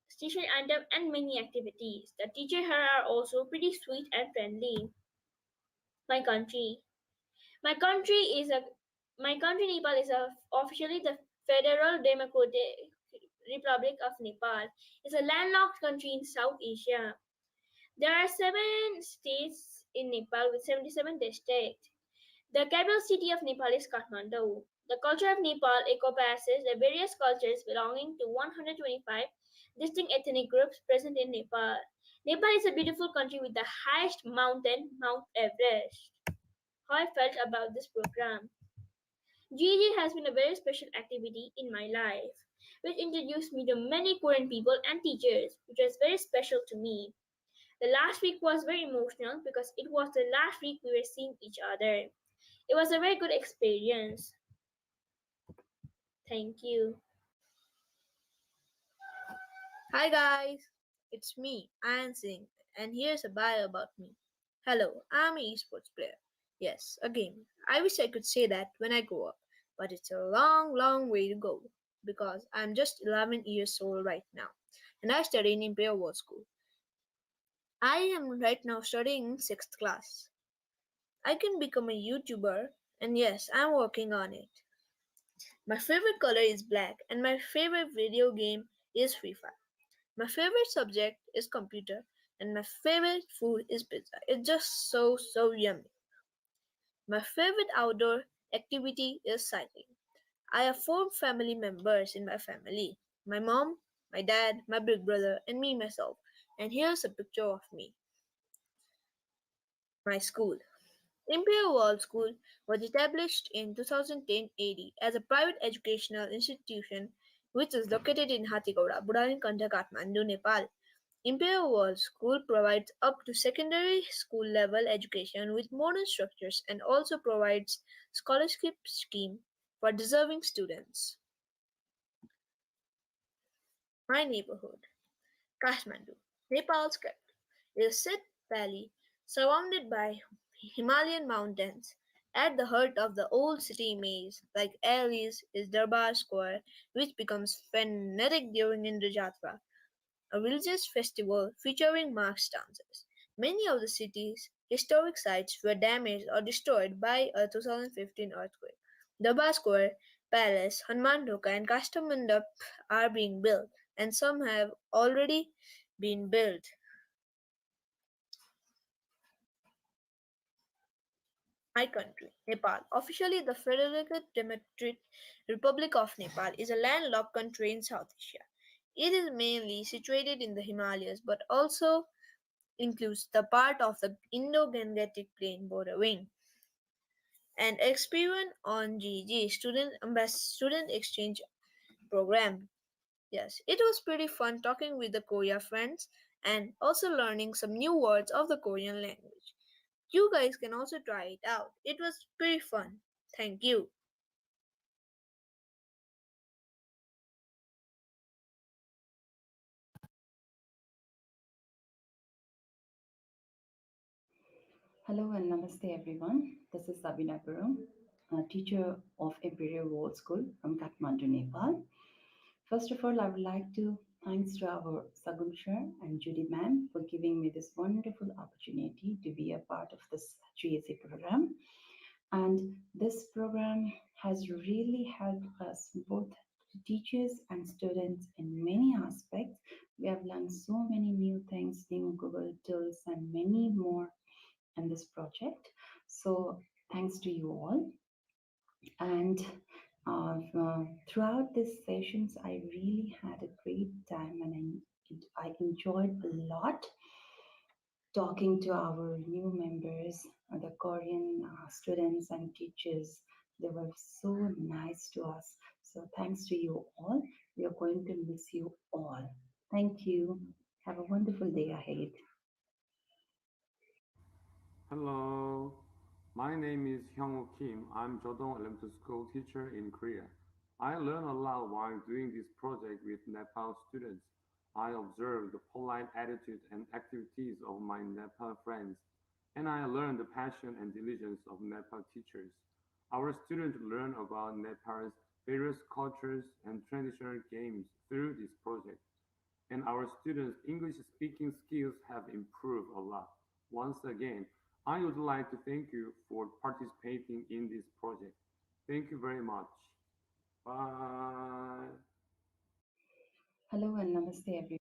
Q: stationery item, and many activities. The teachers here are also pretty sweet and friendly. My country. My country is a my country Nepal is officially the Federal Democratic Republic of Nepal. It's a landlocked country in South Asia. There are 7 states in Nepal with 77 districts. The capital city of Nepal is Kathmandu. The culture of Nepal encompasses the various cultures belonging to 125 distinct ethnic groups present in Nepal. Nepal is a beautiful country with the highest mountain, Mount Everest. How I felt about this program. GEG has been a very special activity in my life, which introduced me to many Korean people and teachers, which was very special to me. The last week was very emotional because it was the last week we were seeing each other. It was a very good experience. Thank you.
R: Hi guys, it's me, Ayan Singh, and here's a bio about me. Hello, I'm an esports player. Yes, a gamer. I wish I could say that when I grow up, but it's a long, long way to go because I'm just 11 years old right now, and I study in Imperial World School. I am right now studying 6th class. I can become a YouTuber, and yes, I'm working on it. My favorite color is black, and my favorite video game is Free Fire. My favorite subject is computer, and my favorite food is pizza. It's just so yummy. My favorite outdoor activity is cycling. I have 4 family members in my family: my mom, my dad, my big brother, and me myself. And here's a picture of me. My school. Imperial World School was established in 2010 AD as a private educational institution which is located in Hatigora, Budhanikantha, Kathmandu, Nepal. Imperial World School provides up to secondary school level education with modern structures and also provides scholarship scheme for deserving students. My neighborhood, Kathmandu, Nepal's capital, is a set valley surrounded by Himalayan mountains. At the heart of the old city maze, like alleys, is Darbar Square, which becomes frenetic during Indra Jatra. a religious festival featuring masked dancers. Many of the city's historic sites were damaged or destroyed by a 2015 earthquake. The Bascore Palace, Hanmandoka, and Kastamandap are being built, and some have already been built. My country, Nepal, officially the Federated Democratic Republic of Nepal, is a landlocked country in South Asia. It is mainly situated in the Himalayas but also includes the part of the Indo-Gangetic Plain bordering and experience on GEG student exchange program. Yes, it was pretty fun talking with the Korea friends and also learning some new words of the Korean language. You guys can also try it out. It was pretty fun. Thank you.
S: Hello and namaste everyone. This is Sabina Purum, a teacher of Imperial World School from Kathmandu, Nepal. First of all, I would like to thanks to our Sagun sir and Judy ma'am for giving me this wonderful opportunity to be a part of this GEC program. And this program has really helped us, both teachers and students, in many aspects. We have learned so many new things, new Google tools, and many more in this project. So thanks to you all. And throughout these sessions, I really had a great time, and I enjoyed a lot talking to our new members, the Korean students and teachers. They were so nice to us. So thanks to you all. We are going to miss you all. Thank you. Have a wonderful day ahead.
T: Hello, my name is Hyungo Kim. I'm Jodong Elementary School teacher in Korea. I learned a lot while doing this project with Nepal students. I observed the polite attitude and activities of my Nepal friends, and I learned the passion and diligence of Nepal teachers. Our students learn about Nepal's various cultures and traditional games through this project, and our students' English speaking skills have improved a lot. Once again, I would like to thank you for participating in this project. Thank you very much. Bye.
S: Hello and namaste everyone.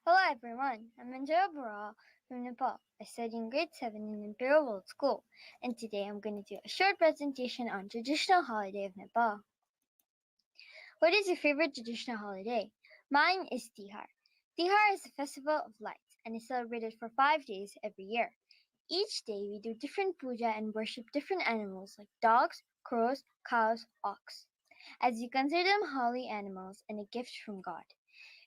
U: Hello everyone, I'm Anjaya Bora from Nepal. I study in grade 7 in Imperial World School, and today I'm going to do a short presentation on traditional holiday of Nepal. What is your favorite traditional holiday? Mine is Tihar. Tihar is a festival of lights and is celebrated for 5 days every year. Each day we do different puja and worship different animals like dogs, crows, cows, ox, as we consider them holy animals and a gift from God.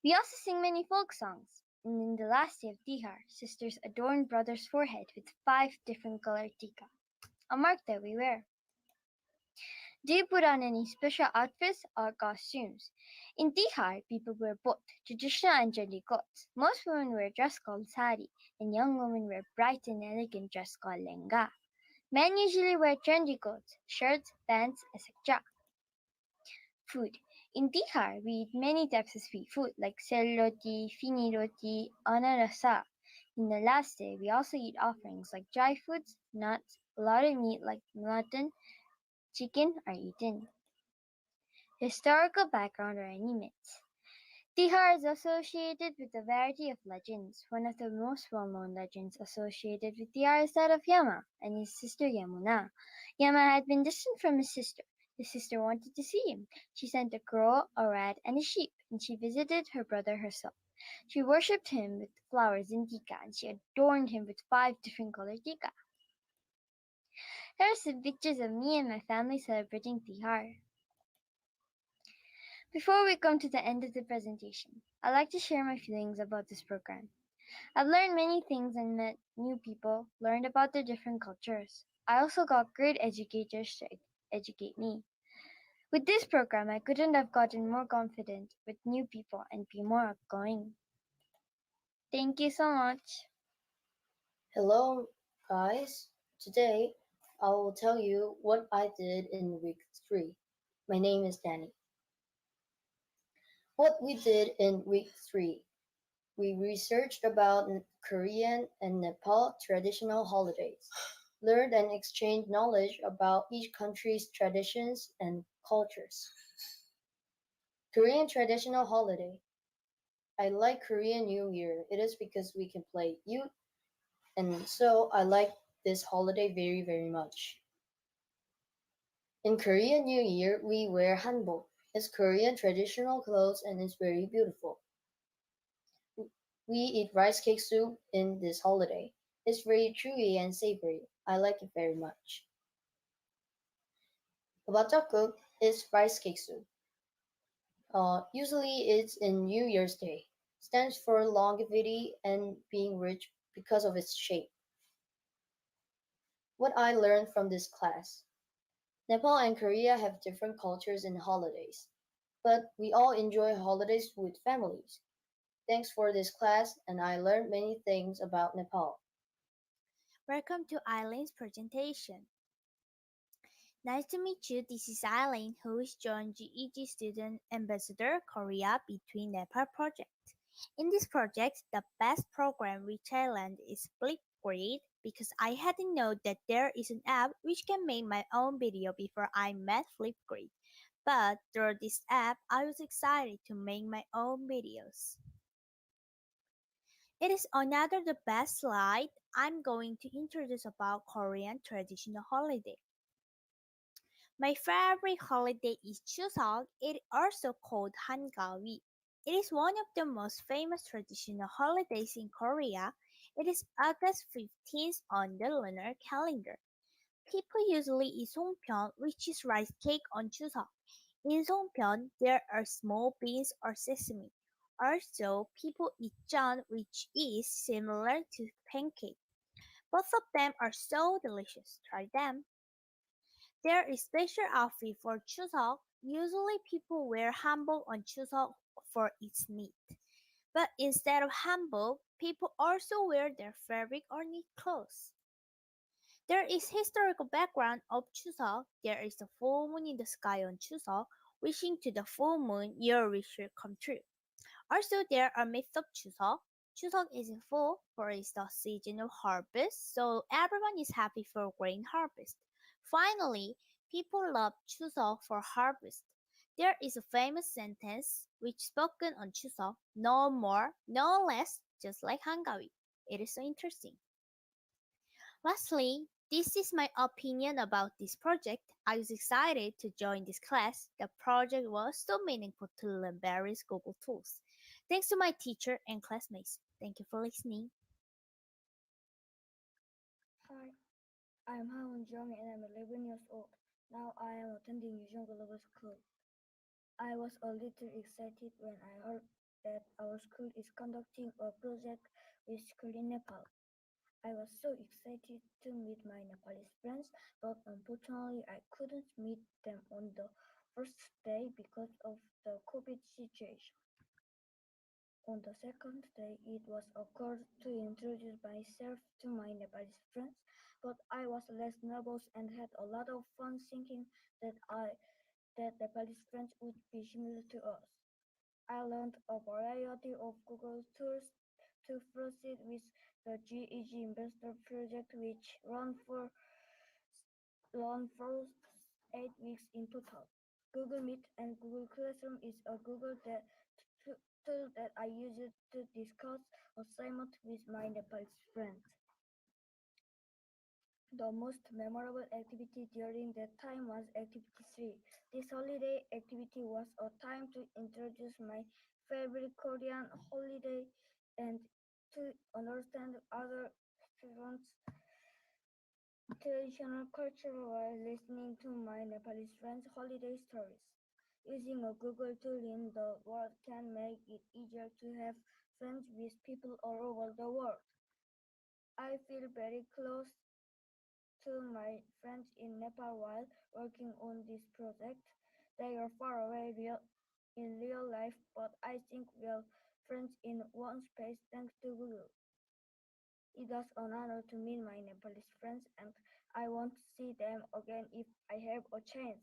U: We also sing many folk songs, and in the last day of Tihar, sisters adorn brothers' forehead with 5 different colored tika, a mark that we wear. Do you put on any special outfits or costumes? In Tihar, people wear both traditional and trendy clothes. Most women wear a dress called sari, and young women wear bright and elegant dress called lenga. Men usually wear trendy clothes, shirts, pants, etc. Food. In Tihar, we eat many types of sweet food like sel roti, fini roti, anarasa. In the last day, we also eat offerings like dry foods, nuts, a lot of meat like mutton, chicken are eaten. Historical background or any myths. Tihar is associated with a variety of legends. One of the most well-known legends associated with Tihar is that of Yama and his sister Yamuna. Yama had been distant from his sister. His sister wanted to see him. She sent a crow, a rat, and a sheep, and she visited her brother herself. She worshipped him with flowers and tika, and she adorned him with 5 different colored tika. Here are some pictures of me and my family celebrating Tihar. Before we come to the end of the presentation, I'd like to share my feelings about this program. I've learned many things and met new people, learned about their different cultures. I also got great educators to educate me. With this program, I couldn't have gotten more confident with new people and be more outgoing. Thank you so much.
V: Hello, guys. Today, I will tell you what I did in week 3. My name is Danny. What we did in week 3, we researched about Korean and Nepal traditional holidays, learned and exchanged knowledge about each country's traditions and cultures. Korean traditional holiday. I like Korean New Year. It is because we can play Ute, and so I like this holiday very, very much. In Korean New Year, we wear hanbok. It's Korean traditional clothes and it's very beautiful. We eat rice cake soup in this holiday. It's very chewy and savory. I like it very much. Batakuk is rice cake soup. Usually it's in New Year's Day. Stands for longevity and being rich because of its shape. What I learned from this class. Nepal and Korea have different cultures and holidays, but we all enjoy holidays with families. Thanks for this class, and I learned many things about Nepal.
D: Welcome to Eileen's presentation. Nice to meet you. This is Eileen, who is joined GEG Student Ambassador Korea Between Nepal project. In this project, the best program which I learned is Flipgrid because I hadn't known that there is an app which can make my own video before I met Flipgrid. But through this app, I was excited to make my own videos. It is another the best slide. I'm going to introduce about Korean traditional holiday. My favorite holiday is Chuseok. It is also called Hangawi. It is one of the most famous traditional holidays in Korea. It is August 15th on the lunar calendar. People usually eat songpyeon, which is rice cake on Chuseok. In songpyeon, there are small beans or sesame. Also, people eat jeon, which is similar to pancake. Both of them are so delicious. Try them. There is special outfit for Chuseok. Usually people wear hanbok on Chuseok for its neat. But instead of hanbok, people also wear their fabric or knit clothes. There is historical background of Chuseok. There is a full moon in the sky on Chuseok. Wishing to the full moon, your wish will come true. Also, there are myths of Chuseok. Chuseok is in fall, for it's the season of harvest, so everyone is happy for grain harvest. Finally, people love Chuseok for harvest. There is a famous sentence which spoken on Chuseok, no more, no less, just like Hangawi. It is so interesting. Lastly, this is my opinion about this project. I was excited to join this class. The project was so meaningful to learn various Google tools. Thanks to my teacher and classmates. Thank you for listening.
E: Hi, I'm Hyunjong and I'm 11 years old. Now I am attending Hyunjong Global School. I was a little excited when I heard that our school is conducting a project with Korea-Nepal. I was so excited to meet my Nepalese friends, but unfortunately I couldn't meet them on the first day because of the COVID situation. On the second day, it was occurred to introduce myself to my Nepalese friends, but I was less nervous and had a lot of fun thinking that Nepalese friends would be similar to us. I learned a variety of Google tools to proceed with the GEG Investor project, which run for 8 weeks in total. Google Meet and Google Classroom is a tool that I use to discuss assignments with my Nepalese friends. The most memorable activity during that time was Activity 3. This holiday activity was a time to introduce my favorite Korean holiday and to understand other students' traditional culture while listening to my Nepalese friends' holiday stories. Using a Google tool in the world can make it easier to have friends with people all over the world. I feel very close to my friends in Nepal while working on this project. They are far away in real life, but I think we are friends in one space thanks to Google. It was an honor to meet my Nepalese friends, and I want to see them again if I have a chance.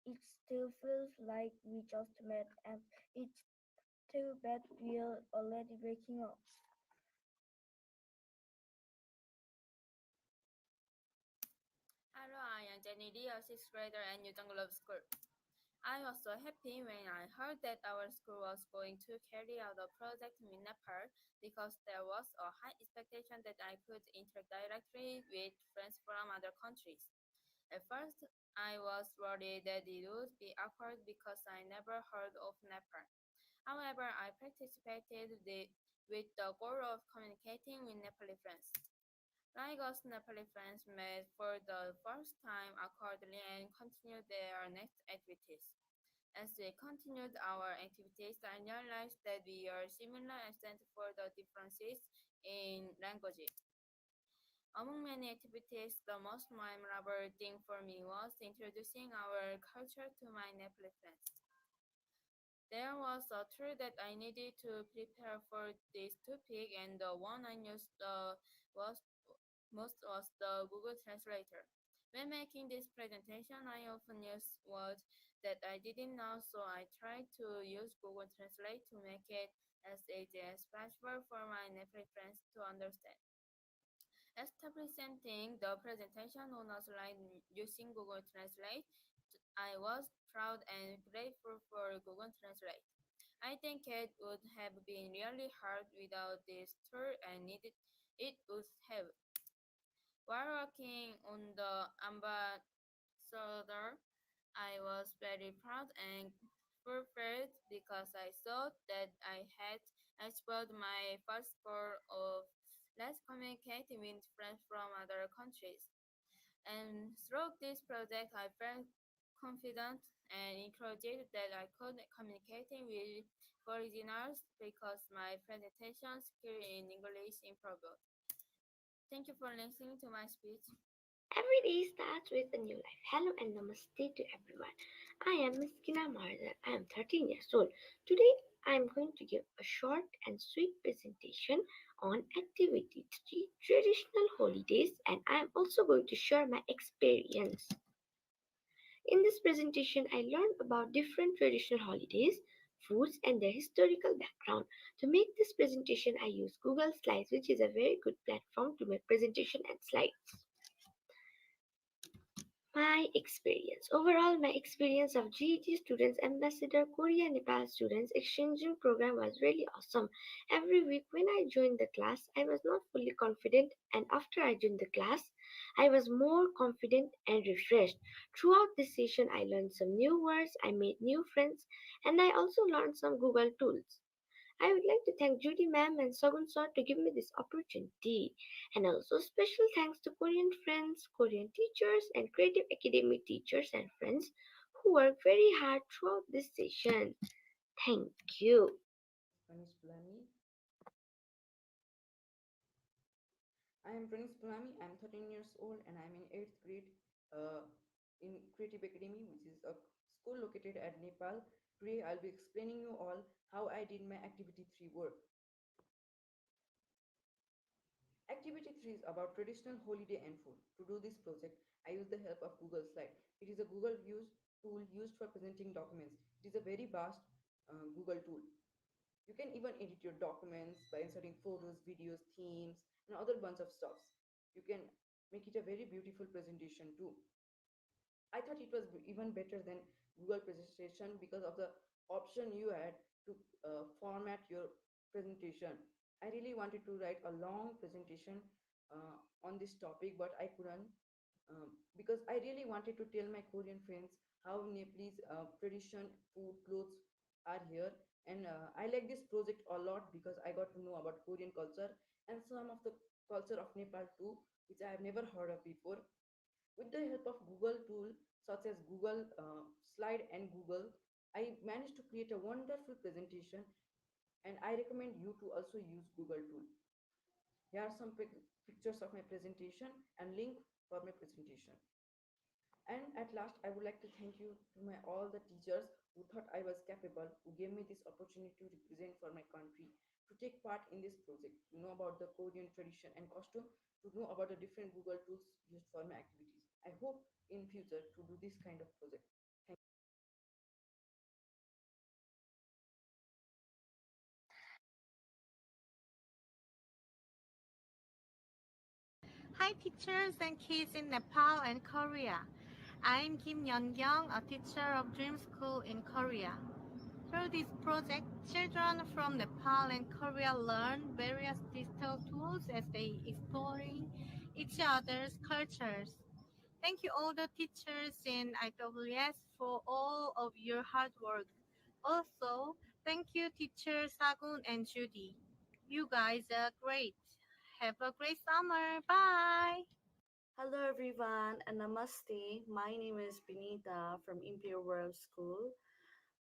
E: It still feels like we just met, and it's too bad we're already breaking up.
F: Hello, I am Jenny Lee, a sixth grader at Hyunjong School. I was so happy when I heard that our school was going to carry out a project in Nepal because there was a high expectation that I could interact directly with friends from other countries. At first, I was worried that it would be awkward because I never heard of Nepal. However, I participated with the goal of communicating with Nepali friends. Lagos Nepali friends met for the first time accordingly and continued their next activities. As we continued our activities, I realized that we are similar except for the differences in language. Among many activities, the most memorable thing for me was introducing our culture to my Nepali friends. There was a tool that I needed to prepare for this topic, and the one I used was most was the Google Translator. When making this presentation, I often use words that I didn't know, so I tried to use Google Translate to make it as easy as possible for my Nepali friends to understand. After presenting the presentation on a slide using Google Translate, I was proud and grateful for Google Translate. I think it would have been really hard without this tool and it would have. While working on the ambassador, I was very proud and fulfilled because I thought that I had achieved my first goal of let's communicate with friends from other countries. And through this project, I felt confident and encouraged that I could communicate with foreigners because my presentation skill in English improved. Thank you for listening to my speech.
G: Every day starts with a new life. Hello and namaste to everyone. I am Miss Kina Marzan. I am 13 years old. Today I am going to give a short and sweet presentation on Activity 3 Traditional Holidays, and I am also going to share my experience. In this presentation, I learned about different traditional holidays, foods, and their historical background. To make this presentation, I use Google Slides, which is a very good platform to make presentation and slides. My experience. Overall, my experience of GEG Students Ambassador Korea-Nepal Students Exchanging Program was really awesome. Every week when I joined the class, I was not fully confident, and after I joined the class, I was more confident and refreshed. Throughout this session, I learned some new words, I made new friends, and I also learned some Google tools. I would like to thank Judy ma'am and Sagun sir to give me this opportunity. And also special thanks to Korean friends, Korean teachers, and Creative Academy teachers and friends who worked very hard throughout this session. Thank you.
W: Prince Pulami. I am Prince Pulami. I am 13 years old and I am in 8th grade in Creative Academy, which is a school located at Nepal. Today I'll be explaining you all how I did my Activity 3 work. Activity 3 is about traditional holiday and food. To do this project, I use the help of Google Slide. It is a Google tool used for presenting documents. It is a very vast Google tool. You can even edit your documents by inserting photos, videos, themes, and other bunch of stuffs. You can make it a very beautiful presentation too. I thought it was even better than Google presentation because of the option you had to format your presentation. I really wanted to write a long presentation on this topic, but I couldn't because I really wanted to tell my Korean friends how Nepalese tradition, food, clothes are here. And I like this project a lot because I got to know about Korean culture and some of the culture of Nepal too, which I have never heard of before. With the help of Google tool such as Google Slide and Google, I managed to create a wonderful presentation, and I recommend you to also use Google tool. Here are some pictures of my presentation and link for my presentation. And at last, I would like to thank you to my all the teachers who thought I was capable, who gave me this opportunity to represent for my country, to take part in this project, to know about the Korean tradition and costume, to know about the different Google tools used for my activities. I hope in future to do this kind of project. Thank you.
B: Hi, teachers and kids in Nepal and Korea. I'm Kim Yeongyong, a teacher of Dream School in Korea. Through this project, children from Nepal and Korea learn various digital tools as they exploring each other's cultures. Thank you all the teachers in IWS for all of your hard work. Also, thank you teachers Sagun and Judy. You guys are great. Have a great summer. Bye.
I: Hello everyone and namaste. My name is Benita from Imperial World School.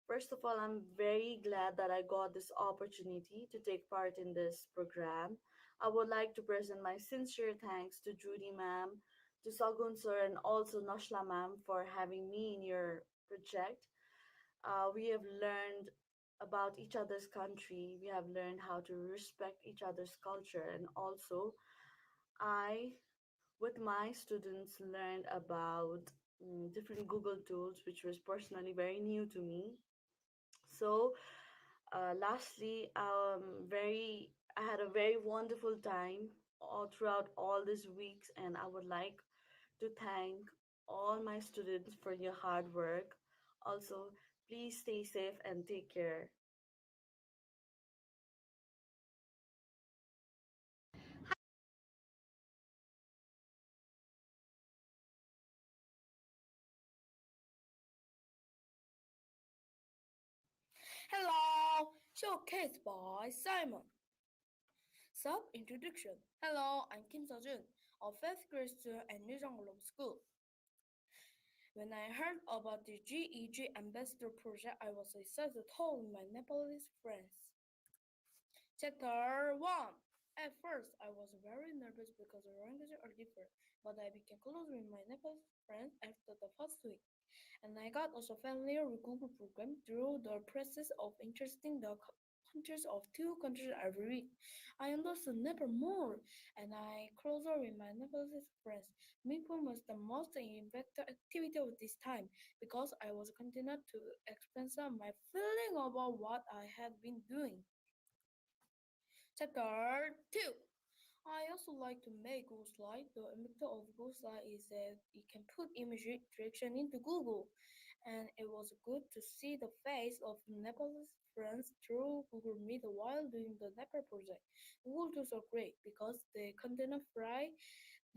I: First of all, I'm very glad that I got this opportunity to take part in this program. I would like to present my sincere thanks to Judy ma'am, to Sagun sir, and also Noshla ma'am for having me in your project. We have learned about each other's country. We have learned how to respect each other's culture, and also I, with my students, learned about different Google tools, which was personally very new to me. So, lastly, I had a very wonderful time all throughout all these weeks, and I would like to thank all my students for your hard work. Also, please stay safe and take care.
C: Hello, showcased by Simon. Sub introduction. Hello, I'm Kim Sejun, a fifth grade student at Hyunjong School. When I heard about the GEG Ambassador project, I was excited to talk with my Nepalese friends. Chapter 1. At first, I was very nervous because the languages are different, but I became close with my Nepalese friends after the first week. And I got also familiar with Google program through the process of interesting the countries of two countries every week. I understood Nepal more, and I closer with my Nepalese friends. Meeple was the most impactful activity of this time because I was continued to express my feeling about what I had been doing. Chapter 2. I also like to make Google Slide. The impact of Google Slide is that it can put image direction into Google, and it was good to see the face of Nepalese friends through Google Meet while doing the Nepal project. Google tools are great because they contain fry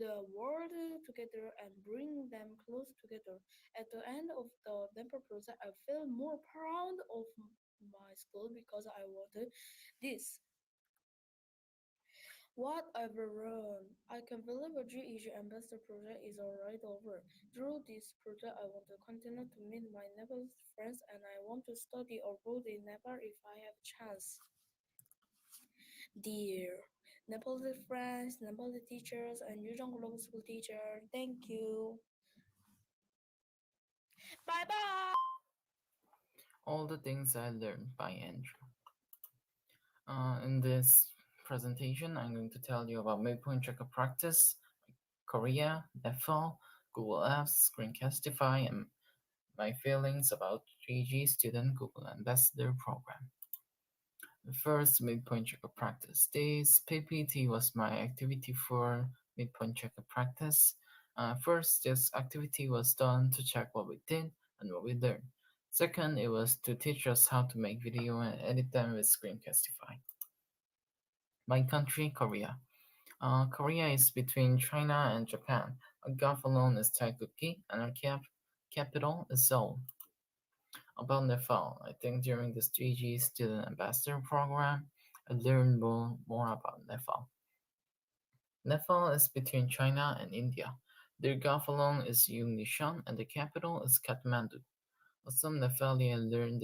C: the world together and bring them close together. At the end of the Nepal project, I feel more proud of my school because I wanted this. What I've learned, I can believe a GEG Ambassador project is already over. Through this project, I want to continue to meet my Nepalese friends and I want to study abroad in Nepal if I have a chance. Dear Nepalese friends, Nepalese teachers, and Yuzhong Global School teacher, thank you. Bye bye.
J: All the things I learned by Andrew. In this presentation, I'm going to tell you about midpoint checker practice, Korea, Nepal, Google Apps, Screencastify, and my feelings about GEG Student Google Ambassador Program. The first midpoint checker practice. This PPT was my activity for midpoint checker practice. First, this activity was done to check what we did and what we learned. Second, it was to teach us how to make video and edit them with Screencastify. My country, Korea. Korea is between China and Japan. Our government is Taegukgi, and our capital is Seoul. About Nepal, I think during this GG Student Ambassador Program, I learned more about Nepal. Nepal is between China and India. Their government is Yungnishan, and the capital is Kathmandu. Some Nepali learned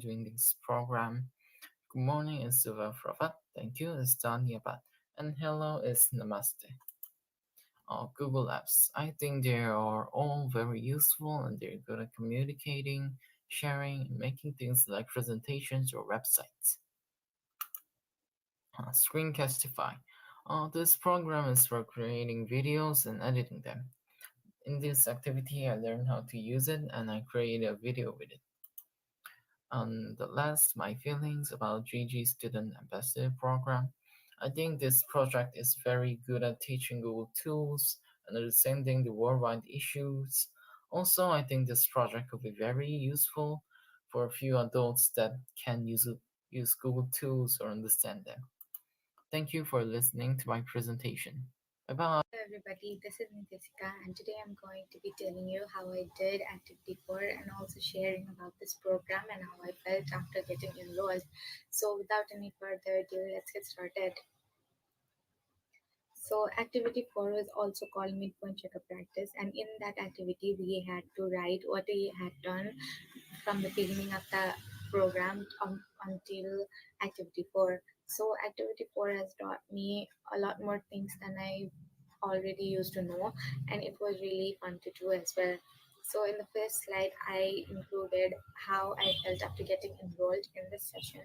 J: during this program. Good morning is Pravat. Thank you is Dhanyabad. And hello is Namaste. Google Apps. I think they are all very useful and they're good at communicating, sharing, and making things like presentations or websites. Screencastify. This program is for creating videos and editing them. In this activity, I learned how to use it and I created a video with it. And the last, my feelings about GG Student Ambassador Program. I think this project is very good at teaching Google tools and understanding the worldwide issues. Also, I think this project could be very useful for a few adults that can use Google tools or understand them. Thank you for listening to my presentation. Bye bye.
A: Hello everybody, this is Jessica and today I'm going to be telling you how I did Activity 4 and also sharing about this program and how I felt after getting enrolled. So without any further ado, let's get started. So activity 4 was also called midpoint checkup practice, and in that activity we had to write what we had done from the beginning of the program until activity 4. So activity 4 has taught me a lot more things than I already used to know, and it was really fun to do as well. So in the first slide, I included how I felt after getting enrolled in this session,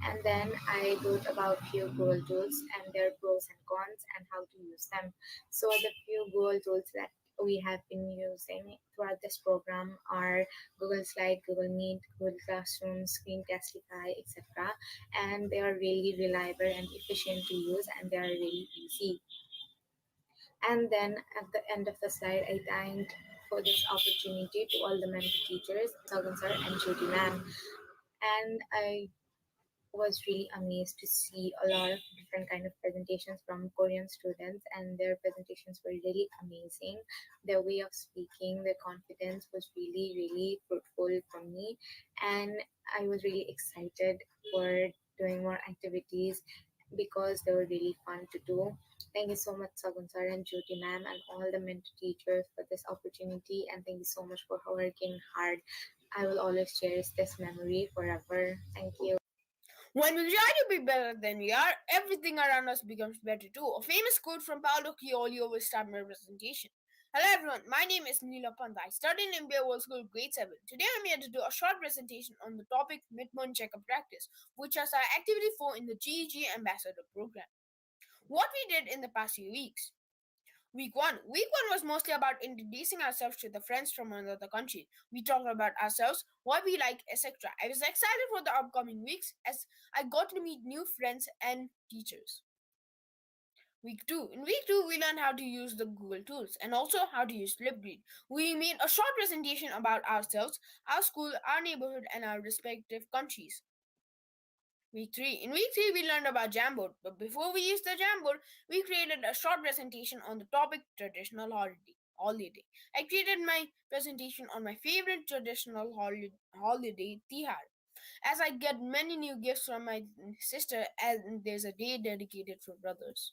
A: and then I wrote about few Google tools and their pros and cons and how to use them. So the few Google tools that we have been using throughout this program are Google Slide, Google Meet, Google Classroom, Screencastify, etc. And they are really reliable and efficient to use, and they are really easy. And then at the end of the slide, I thanked for this opportunity to all the mentor teachers, Sagan sir and Judy ma'am. And I was really amazed to see a lot of different kind of presentations from Korean students, and their presentations were really amazing. Their way of speaking, their confidence was really, really fruitful for me, and I was really excited for doing more activities because they were really fun to do. Thank you so much, Sagun sir and Jyoti ma'am, and all the mentor teachers for this opportunity, and thank you so much for working hard. I will always cherish this memory forever. Thank you.
R: When we try to be better than we are, everything around us becomes better too. A famous quote from Paulo Coelho will start my presentation. Hello everyone, my name is Neela Panta. I study in Imperial World School grade 7. Today I'm here to do a short presentation on the topic midpoint checkup practice, which is our activity 4 in the GEG Ambassador program. What we did in the past few weeks. Week 1. Week 1 was mostly about introducing ourselves to the friends from another country. We talked about ourselves, what we like, etc. I was excited for the upcoming weeks as I got to meet new friends and teachers. Week 2. In week 2, we learned how to use the Google tools and also how to use Flipgrid. We made a short presentation about ourselves, our school, our neighborhood, and our respective countries. Week 3. In week 3, we learned about Jamboard, but before we used the Jamboard, we created a short presentation on the topic traditional holiday. I created my presentation on my favorite traditional holiday, Tihar, as I get many new gifts from my sister, and there's a day dedicated for brothers.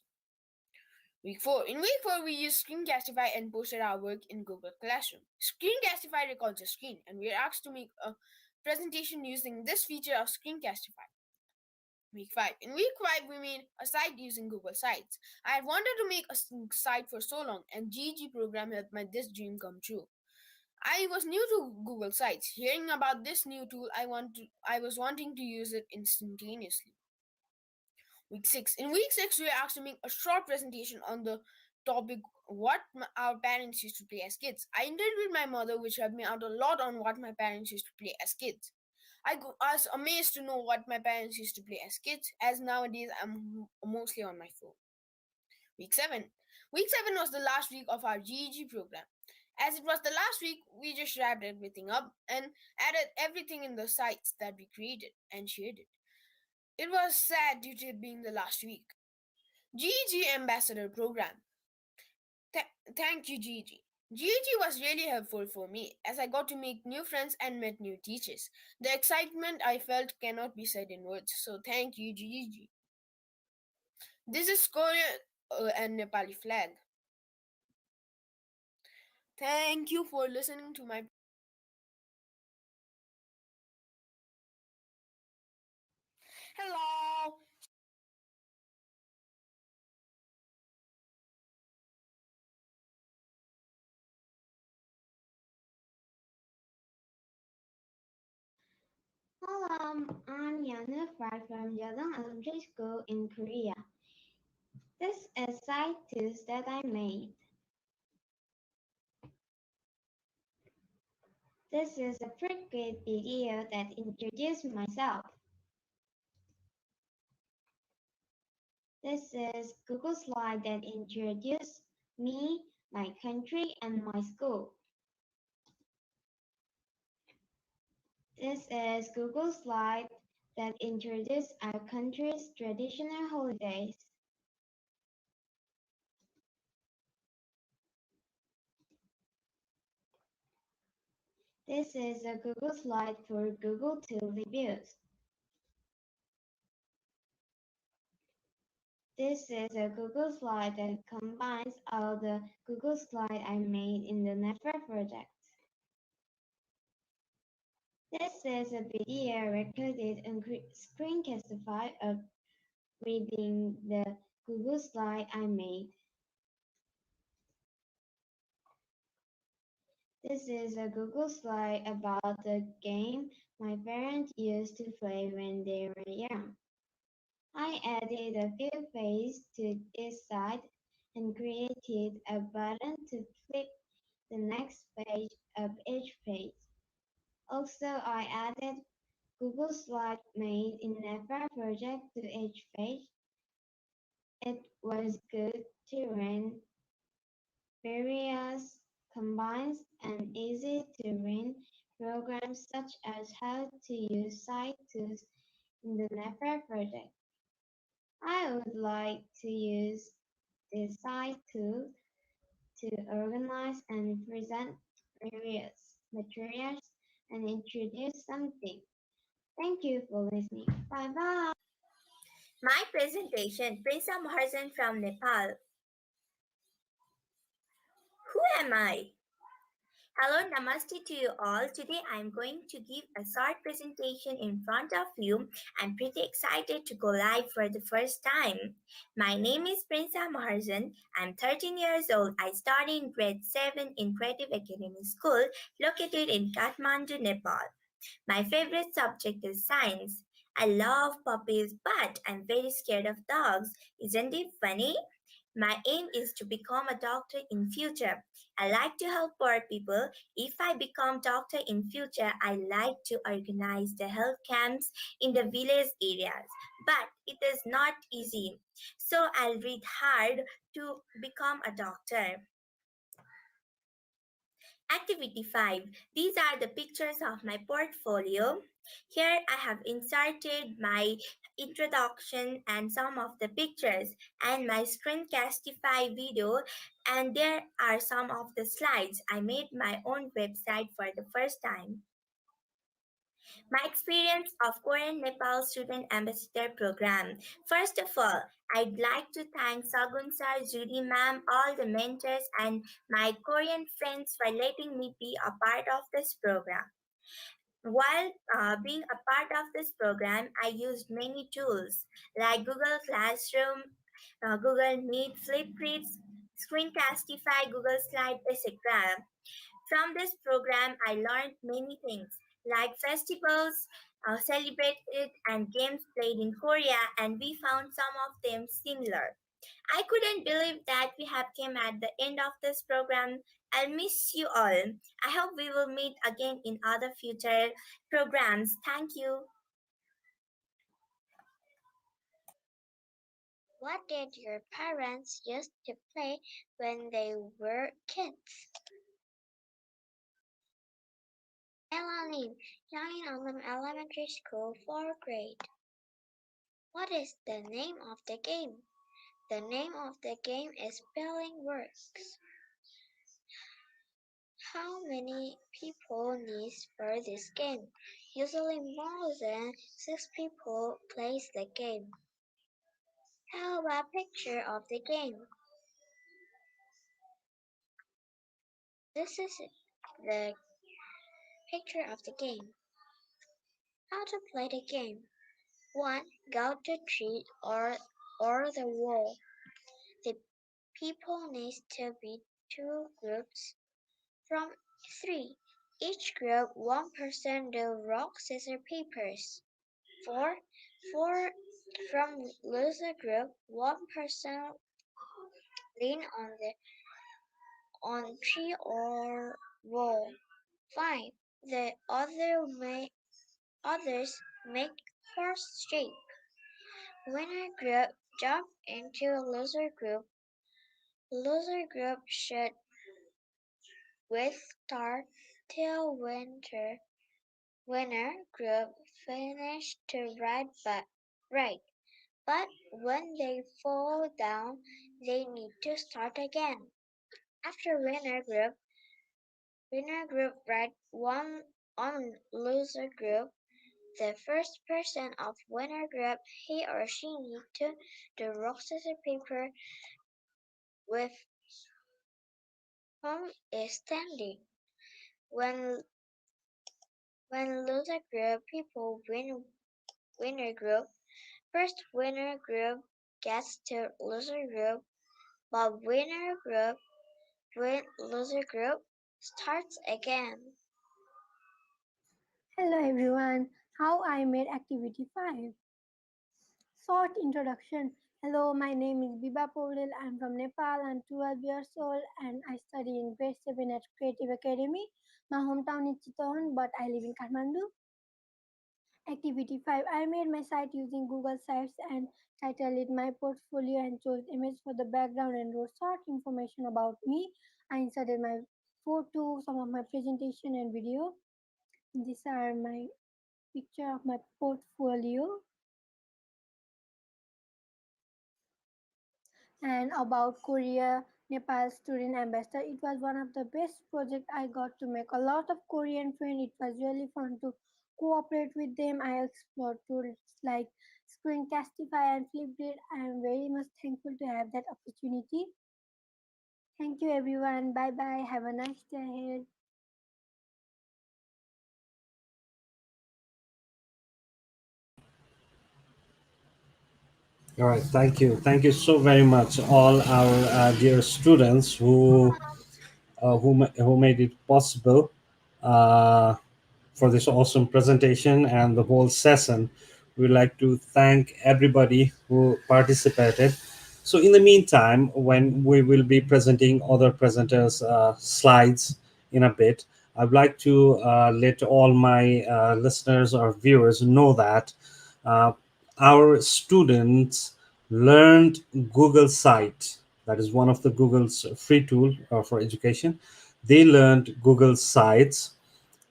R: Week 4. In week 4, we used Screencastify and posted our work in Google Classroom. Screencastify records a screen, and we are asked to make a presentation using this feature of Screencastify. Week 5. In week 5, we made a site using Google Sites. I had wanted to make a site for so long, and GEG program helped my this dream come true. I was new to Google Sites. Hearing about this new tool, I was wanting to use it instantaneously. Week 6. In week 6, we were asked to make a short presentation on the topic what our parents used to play as kids. I interviewed my mother, which helped me out a lot on what my parents used to play as kids. I was amazed to know what my parents used to play as kids, as nowadays I'm mostly on my phone. Week 7. Week 7 was the last week of our GEG program. As it was the last week, we just wrapped everything up and added everything in the sites that we created and shared it. It was sad due to it being the last week. GEG Ambassador Program. Thank you, GEG. GEG was really helpful for me as I got to make new friends and met new teachers. The excitement I felt cannot be said in words, so thank you, GEG. This is Korea and Nepali flag. Thank you for listening to my. Hello.
G: Hello, I'm Yana from Yodong Elementary School in Korea. This is site tools that I made. This is a pre-created video that introduces myself.
U: This is Google slide that introduces me, my country, and my school. This is Google slide that introduces our country's traditional holidays. This is a Google slide for Google to reviews. This is a Google slide that combines all the Google slides I made in the Never project. This is a video recorded on Screencastify of reading the Google slide I made. This is a Google slide about the game my parents used to play when they were young. I added a few pages to this side and created a button to flip the next page of each page. Also, I added Google Slide made in Nepal project to each page. It was good to run various combines and easy to run programs such as how to use site tools in the Nepal project. I would like to use the site tool to organize and present various materials and introduce something. Thank you for listening. Bye bye.
H: My presentation, Prince Maharjan from Nepal. Who am I? Hello, namaste to you all. Today I'm going to give a short presentation in front of you. I'm pretty excited to go live for the first time. My name is Prinsa Maharjan. I'm 13 years old. I study in grade 7 in Creative Academy School located in Kathmandu, Nepal. My favorite subject is science. I love puppies, but I'm very scared of dogs. Isn't it funny? My aim is to become a doctor in future. I like to help poor people. If I become doctor in future, I like to organize the health camps in the village areas. But it is not easy. So I'll read hard to become a doctor. Activity 5. These are the pictures of my portfolio. Here I have inserted my introduction and some of the pictures and my Screencastify video, and there are some of the slides. I made my own website for the first time. My experience of Korean Nepal Student Ambassador Program. First of all, I'd like to thank Sagun Sir, Judy Ma'am, all the mentors and my Korean friends for letting me be a part of this program. While being a part of this program, I used many tools like Google Classroom, Google Meet, Flipgrid, Screencastify, Google Slide, etc. From this program, I learned many things like festivals celebrated and games played in Korea, and we found some of them similar. I couldn't believe that we have come at the end of this program. I'll miss you all. I hope we will meet again in other future programs. Thank you.
U: What did your parents used to play when they were kids? Elanin, Yanin Elementary School, 4th grade. What is the name of the game? The name of the game is Spelling Works. How many people need for this game? Usually more than 6 people plays the game. How about picture of the game? This is the picture of the game. How to play the game? 1. Go to tree or the wall. The people need to be 2 groups. From 3. Each group 1 person do rock, scissors, papers. 4. From loser group 1 person lean on tree or wall. 5. The others make horse shape. Winner group
P: jump into a loser group. Loser group should with start till winner group finish to right. But when they fall down, they need to start again. After winner group write one on loser group. The first person of winner group, he or she need to do rock scissors paper with whom is standing. When loser group people win winner group, first winner group gets to loser group, but winner group win loser group starts again.
K: Hello everyone, how I made activity 5. Short introduction. Hello, my name is Biba Paulil. I'm from Nepal. I'm 12 years old and I study in grade 7 at Creative Academy. My hometown is Chittagong, but I live in Kathmandu. Activity 5. I made my site using Google Sites and titled it my portfolio and chose image for the background and wrote short information about me. I inserted my photo, some of my presentation and video. These are my picture of my portfolio. And about Korea Nepal student ambassador, it was one of the best projects. I got to make a lot of Korean friends. It was really fun to cooperate with them. I explored tools like Screencastify and Flipgrid. I am very much thankful to have that opportunity. Thank you everyone. Bye bye. Have a nice day ahead.
L: All right, thank you. Thank you so very much, all our dear students who made it possible uh, for this awesome presentation and the whole session. We'd like to thank everybody who participated. So, in the meantime, when we will be presenting other presenters' slides in a bit, I'd like to let all my listeners or viewers know that uh, our students learned Google Site. That is one of the Google's free tool for education. They learned Google Sites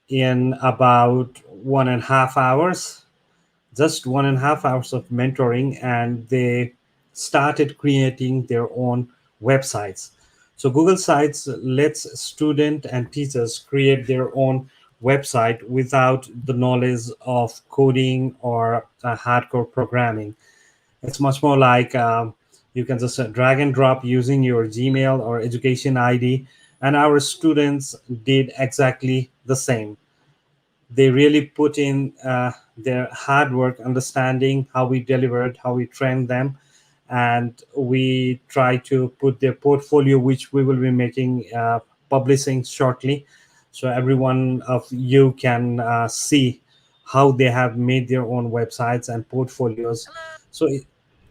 L: in about 1.5 hours, just 1.5 hours of mentoring, and they started creating their own websites. So Google Sites lets student and teachers create their own website without the knowledge of coding or hardcore programming. It's much more like you can just drag and drop using your Gmail or education ID, and our students did exactly the same. They really put in their hard work, understanding how we delivered, how we trained them, and we try to put their portfolio, which we will be making publishing shortly, so everyone of you can see how they have made their own websites and portfolios. So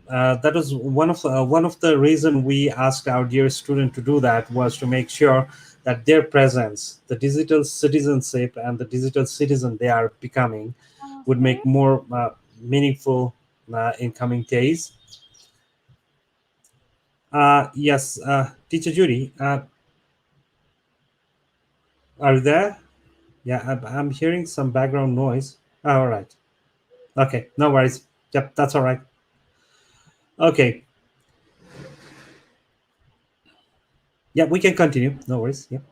L: that was one of the reason we asked our dear student to do that, was to make sure that their presence, the digital citizenship and the digital citizen they are becoming, would make more meaningful in coming days. Yes, Teacher Judy, are you there? Yeah, I'm hearing some background noise. All right. Okay, no worries. Yep, that's all right. Okay. Yeah, we can continue. No worries. Yep.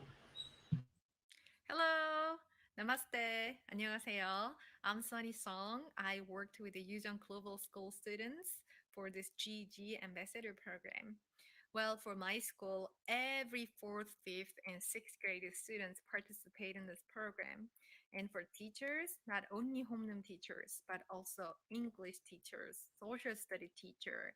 M: Hello, namaste, 안녕하세요. I'm Sunny Song. I worked with the Hyunjong Global School students for this GEG Ambassador program. Well, for my school, every fourth, fifth, and sixth grade students participate in this program. And for teachers, not only homeroom teachers, but also English teachers, social study teacher,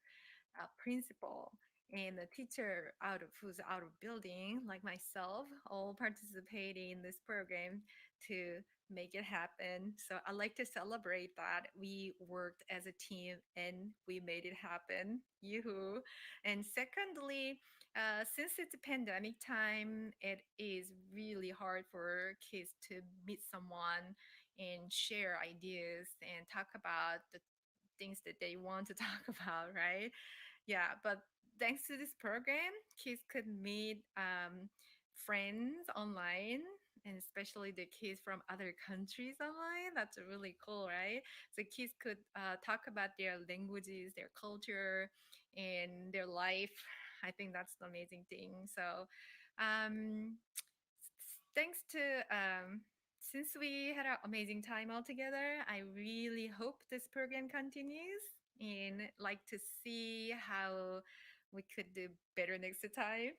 M: principal, and the teacher out of who's out of building like myself all participating in this program to make it happen. So I like to celebrate that we worked as a team and we made it happen. Yoo-hoo. And secondly, since it's a pandemic time, it is really hard for kids to meet someone and share ideas and talk about the things that they want to talk about, right? Yeah, but thanks to this program, kids could meet friends online, and especially the kids from other countries online. That's really cool, right? So kids could talk about their languages, their culture, and their life. I think that's the amazing thing. So, um, thanks to since we had an amazing time all together, I really hope this program continues and like to see how we could do better next time.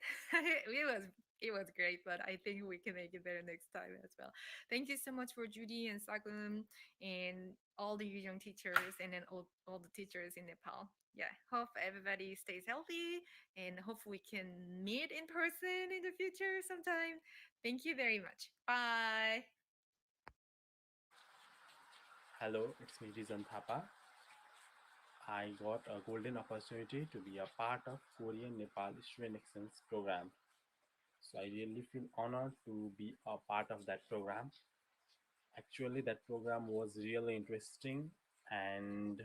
M: It was great, but I think we can make it better next time as well. Thank you so much for Judy and Sagum and all the young teachers and then all the teachers in Nepal. Yeah, hope everybody stays healthy and hope we can meet in person in the future sometime. Thank you very much. Bye.
N: Hello, it's me, Rizan Thapa. I got a golden opportunity to be a part of Korean Nepal Student Exchange program. So I really feel honored to be a part of that program. Actually, that program was really interesting and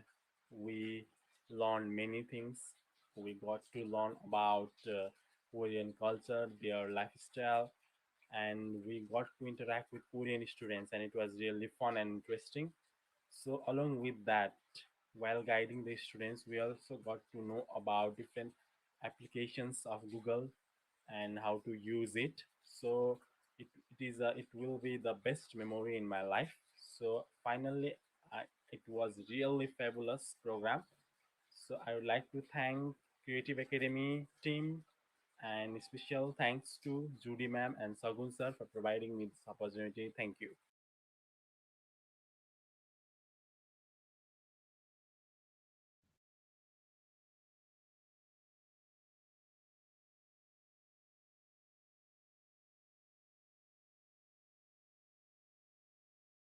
N: we learned many things. We got to learn about Korean culture, their lifestyle, and we got to interact with Korean students, and it was really fun and interesting. So, along with that, while guiding the students, we also got to know about different applications of Google and how to use it. So, it will be the best memory in my life. So, finally, it was really fabulous program. So, I would like to thank Creative Academy team and special thanks to Judy ma'am and Sagun sir for providing me this opportunity. Thank you.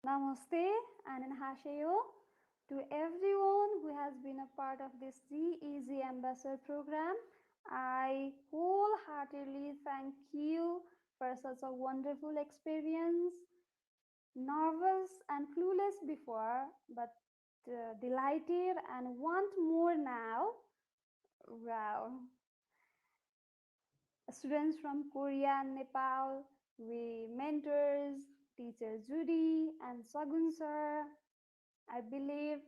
O: Namaste and Anhashayo to everyone who has been a part of this GEG Ambassador program. I wholeheartedly thank you for such a wonderful experience. Nervous and clueless before, but delighted and want more now. Wow. Students from Korea and Nepal, we mentors, teacher Judy and Sagun sir. I believe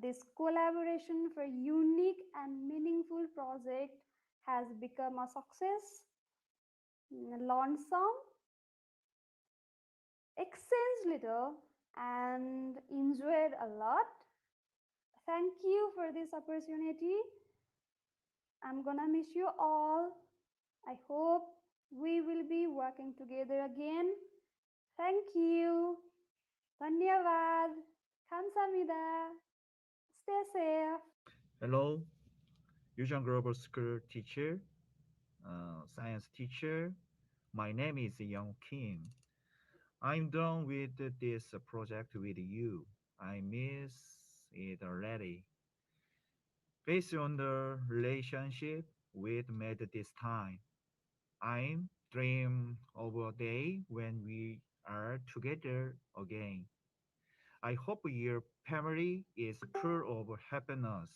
O: this collaboration for unique and meaningful project has become a success. Learned some, exchanged little, and enjoyed a lot. Thank you for this opportunity. I'm gonna miss you all. I hope we will be working together again. Thank you. Dhanyavad. Kamsahamnida. Stay safe.
Q: Hello, Yujan Global School teacher, science teacher. My name is Young Kim. I'm done with this project with you. I miss it already. Based on the relationship we made this time, I'm dream of a day when we are together again. I hope your family is full of happiness.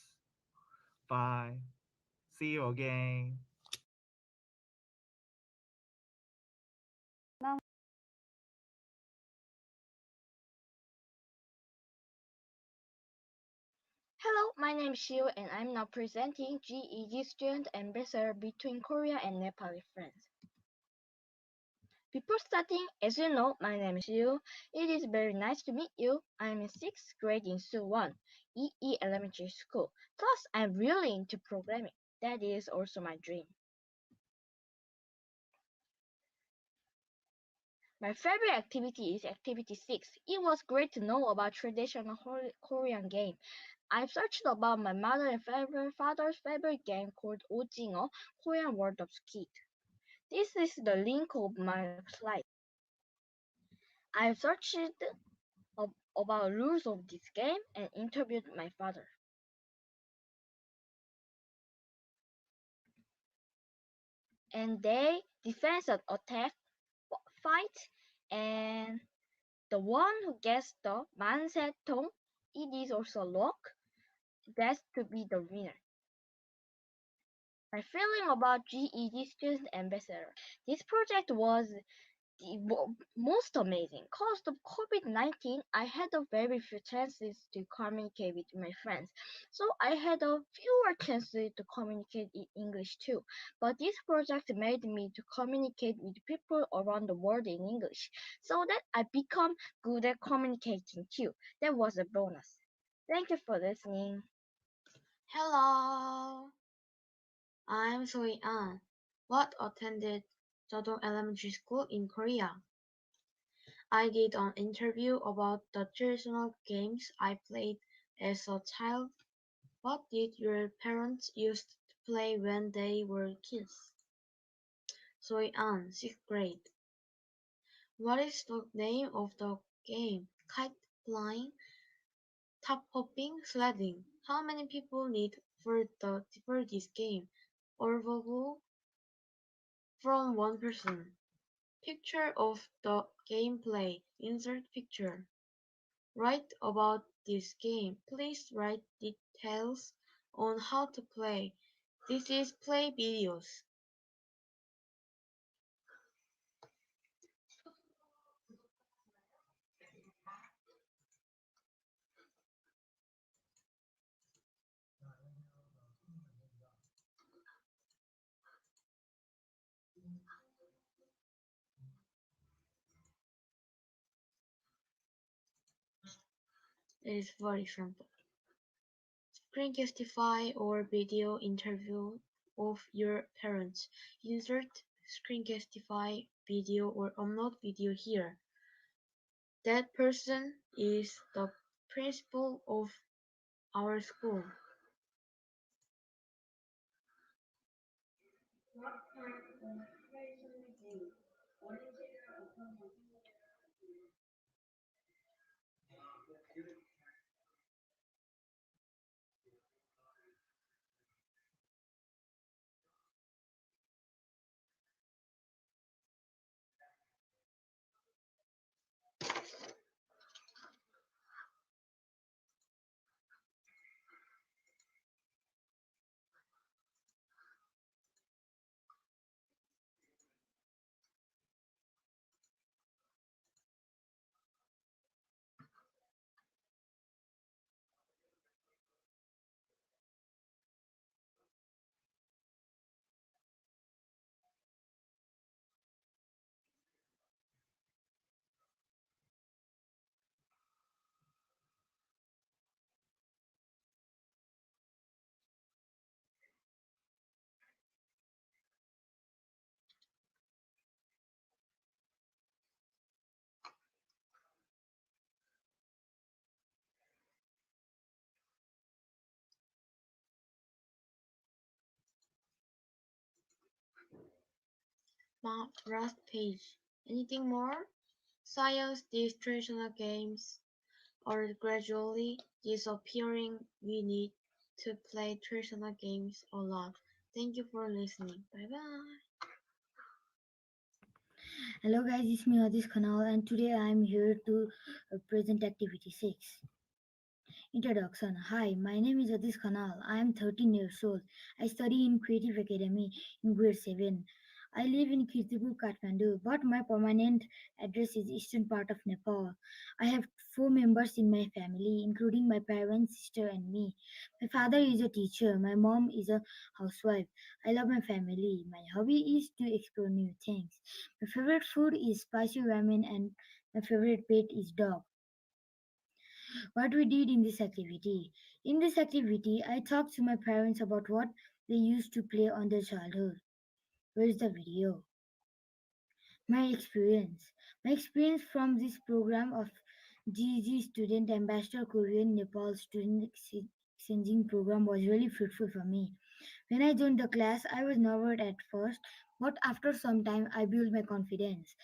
Q: Bye. See you again.
X: Hello, my name is Shiu and I'm now presenting GEG Student Ambassador between Korea and Nepal with friends. Before starting, as you know, my name is Shiu. It is very nice to meet you. I'm in 6th grade in Suwon, EE Elementary School. Plus, I'm really into programming. That is also my dream. My favorite activity is Activity 6. It was great to know about traditional Korean game. I've searched about my mother and father's favorite game called Ojingo, Korean World of Skid. This is the link of my slide. I've searched about rules of this game and interviewed my father. And they defense and attack, fight, and the one who gets the mansetong, it is also lock. guest to be the winner. My feeling about GEG Student Ambassador. This project was the most amazing. Cause of COVID-19, I had a very few chances to communicate with my friends. So I had a fewer chances to communicate in English too. But this project made me to communicate with people around the world in English. So that I become good at communicating too. That was a bonus. Thank you for listening.
G: Hello, I'm Soy An. What attended Jodong Elementary School in Korea. I did an interview about the traditional games I played as a child. What did your parents used to play when they were kids? Soy An, 6th grade. What is the name of the game? Kite flying, top hopping, sledding. How many people need for this game? Overview from one person. Picture of the gameplay. Insert picture. Write about this game. Please write details on how to play. This is play videos. It is very simple. Screencastify or video interview of your parents. Insert Screencastify video or upload video here. That person is the principal of our school. Last page. Anything more? Science, these traditional games are gradually disappearing. We need to play traditional games a lot. Thank you for listening. Bye bye.
E: Hello guys, it's me Adis Khanal and today I am here to present activity 6. Introduction. Hi, my name is Adis Khanal. I am 13 years old. I study in Creative Academy in grade 7. I live in Kirtipur, Kathmandu, but my permanent address is eastern part of Nepal. I have 4 members in my family, including my parents, sister, and me. My father is a teacher. My mom is a housewife. I love my family. My hobby is to explore new things. My favorite food is spicy ramen, and my favorite pet is dog. What we did in this activity. In this activity, I talked to my parents about what they used to play on their childhood. Where's the video? My experience. My experience from this program of GEG Student Ambassador Korean Nepal Student Exchanging Program was really fruitful for me. When I joined the class, I was nervous at first, but after some time, I built my confidence.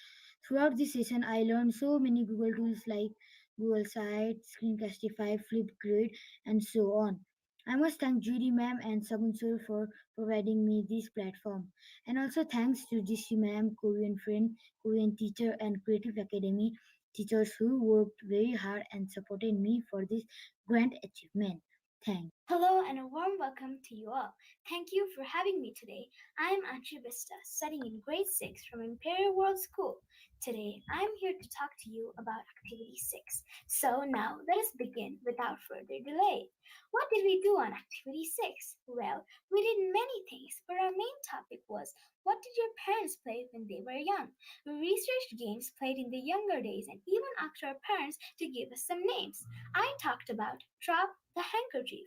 E: Throughout this session, I learned so many Google tools like Google Sites, Screencastify, Flipgrid, and so on. I must thank Judy ma'am and Sagun sir for providing me this platform. And also thanks to GC ma'am, Korean friend, Korean teacher, and Creative Academy teachers who worked very hard and supported me for this grand achievement.
D: Hello and a warm welcome to you all. Thank you for having me today. I'm Anshi Vista, studying in grade 6 from Imperial World School. Today, I'm here to talk to you about Activity 6. So now, let us begin without further delay. What did we do on Activity 6? Well, we did many things, but our main topic was what did your parents play when they were young? We researched games played in the younger days and even asked our parents to give us some names. I talked about Drop the Handkerchief.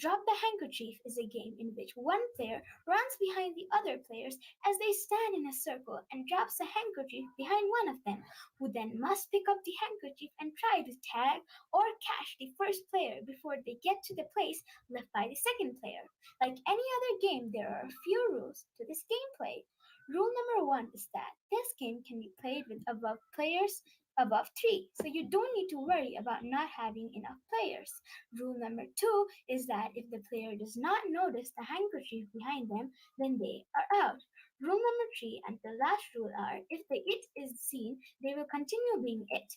D: Drop the Handkerchief is a game in which one player runs behind the other players as they stand in a circle and drops a handkerchief behind one of them, who then must pick up the handkerchief and try to tag or catch the first player before they get to the place left by the second player. Like any other game, there are a few rules to this gameplay. Rule number one is that this game can be played with above 3, so you don't need to worry about not having enough players. Rule number 2 is that if the player does not notice the handkerchief behind them, then they are out. Rule number 3 and the last rule are if the it is seen, they will continue being it.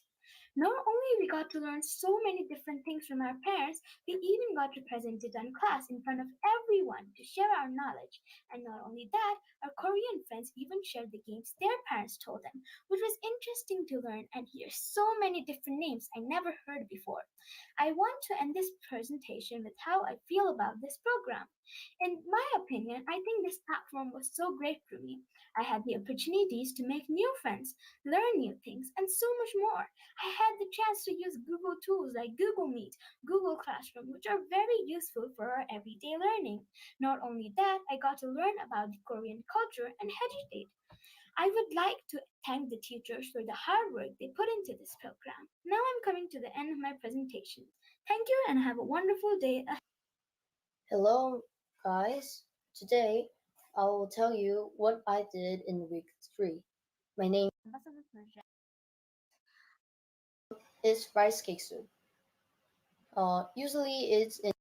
D: Not only we got to learn so many different things from our parents, we even got to present it on class in front of everyone to share our knowledge. And not only that, our Korean friends even shared the games their parents told them, which was interesting to learn and hear so many different names I never heard before. I want to end this presentation with how I feel about this program. In my opinion, I think this platform was so great for me. I had the opportunities to make new friends, learn new things, and so much more. I had the chance to use Google tools like Google Meet, Google Classroom, which are very useful for our everyday learning. Not only that, I got to learn about the Korean culture and heritage. I would like to thank the teachers for the hard work they put into this program. Now I'm coming to the end of my presentation. Thank you and have a wonderful day ahead.
S: Hello, guys. Today I will tell you what I did in week 3. My name is rice cake soup. Usually it's in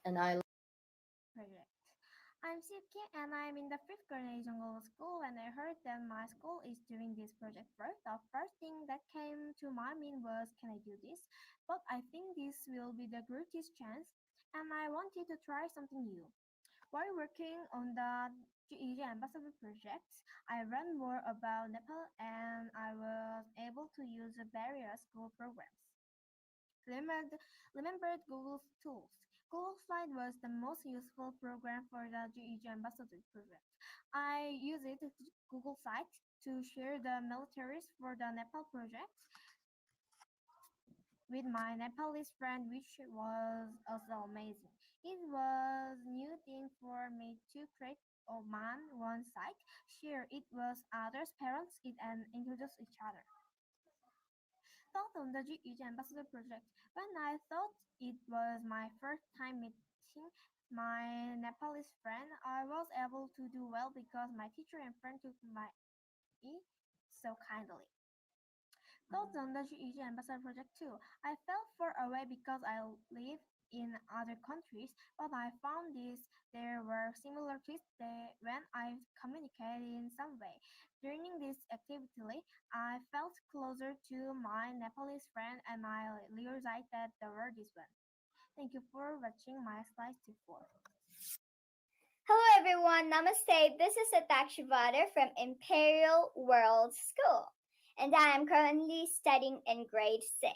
S: and I
T: Project. I'm Sipki and I'm in the fifth grade Asian Global School and I heard that my school is doing this project first. The first thing that came to my mind was can I do this? But I think this will be the greatest chance and I wanted to try something new. While working on the GEG Ambassador project, I learned more about Nepal and I was able to use various school programs. Remembered Google's tools. Google Slide was the most useful program for the GEG Ambassador project. I used it Google Site to share the militaries for the Nepal project with my Nepalese friend, which was also amazing. It was new thing for me to create a man one site, share it with others, parents it and introduce each other. Thought on the GEG Ambassador project. When I thought it was my first time meeting my Nepalese friend, I was able to do well because my teacher and friend took my so kindly. Thoughts on the GEG Ambassador project too. I felt far away because I live in other countries, but I found there were similarities when I communicated in some way. During this activity, I felt closer to my Nepalese friend and I realized that the world is one. Thank you for watching my slides before.
U: Hello everyone, namaste. This is Atakshi from Imperial World School, and I am currently studying in grade 6.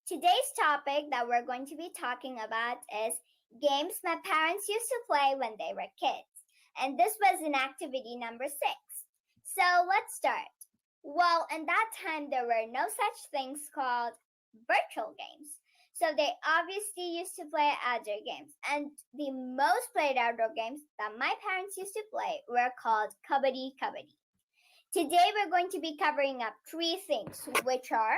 U: Today's topic that we're going to be talking about is games my parents used to play when they were kids. And this was in activity number 6. So let's start. Well, in that time, there were no such things called virtual games. So they obviously used to play outdoor games. And the most played outdoor games that my parents used to play were called kabaddi kabaddi. Today we're going to be covering up 3 things, which are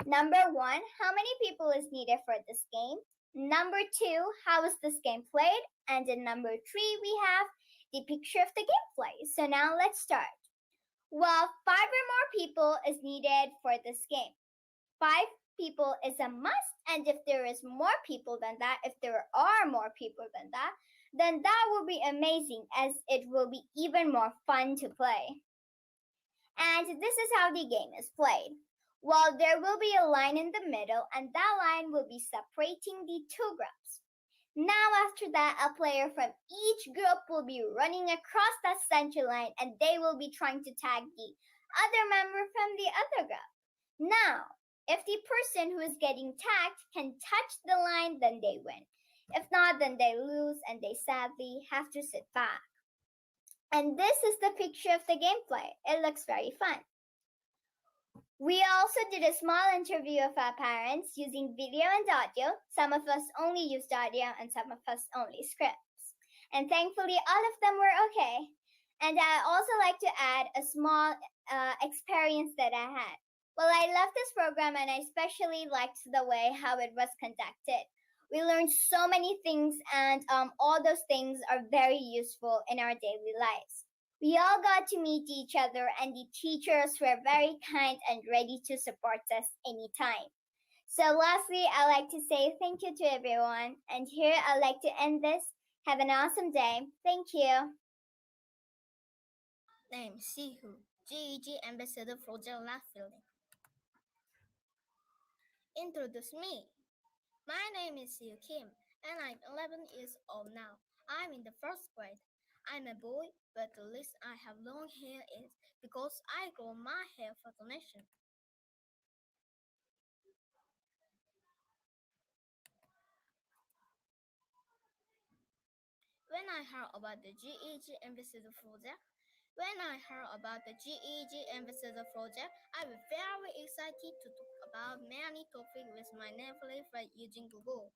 U: number 1, how many people is needed for this game? Number 2, how is this game played? And in number 3, we have the picture of the gameplay. So now let's start. Well, 5 or more people is needed for this game. 5 people is a must, and if there is more people than that, if there are more people than that, then that will be amazing as it will be even more fun to play. And this is how the game is played.
B: Well, there will be a line in the middle, and that line will be separating the two groups. Now, after that, a player from each group will be running across that center line and they will be trying to tag the other member from the other group. Now, if the person who is getting tagged can touch the line, then they win. If not, then they lose and they sadly have to sit back. And this is the picture of the gameplay. It looks very fun. We also did a small interview of our parents using video and audio. Some of us only used audio and some of us only scripts. And thankfully, all of them were okay. And I also like to add a small experience that I had. Well, I loved this program and I especially liked the way how it was conducted. We learned so many things, and all those things are very useful in our daily lives. We all got to meet each other, and the teachers were very kind and ready to support us anytime. So, lastly, I'd like to say thank you to everyone. And here I'd like to end this. Have an awesome day. Thank you.
F: Name Sihu, GEG Ambassador for Lab Building. Introduce me. My name is Siu Kim, and I'm 11 years old now. I'm in the first grade. I'm a boy, but the reason I have long hair is because I grow my hair for donation. When I heard about the GEG Ambassador Project, I was very excited to talk about many topics with my nephew friend using Google.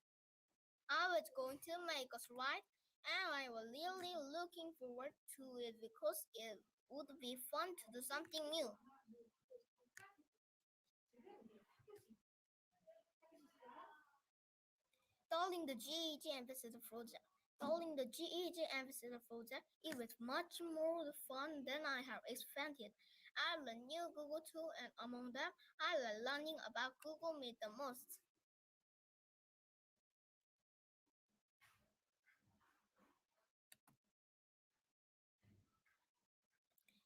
F: I was going to make a slide, and I was really looking forward to it because it would be fun to do something new. Telling the GEG Ambassador Project. It was much more fun than I had expected. I learned new Google tools, and among them, I learned learning about Google Meet the most.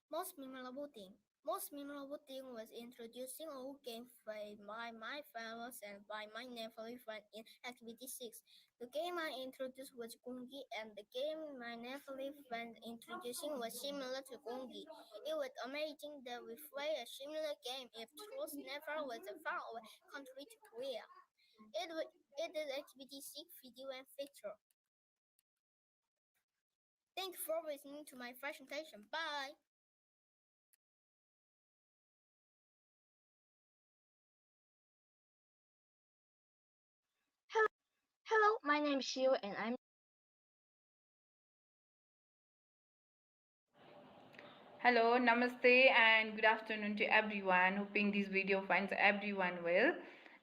F: Most memorable thing was introducing a game by my famous and by my nephew friend in Activity 6. The game I introduced was Gyeonggi, and the game my nephew friend introducing was similar to Gyeonggi. It was amazing that we play a similar game if Trust never was a far away country to Korea. It is Activity 6 video and picture. Thank you for listening to my presentation. Bye!
X: Hello, my name is Shio and I'm
V: Hello, namaste, and good afternoon to everyone. Hoping this video finds everyone well.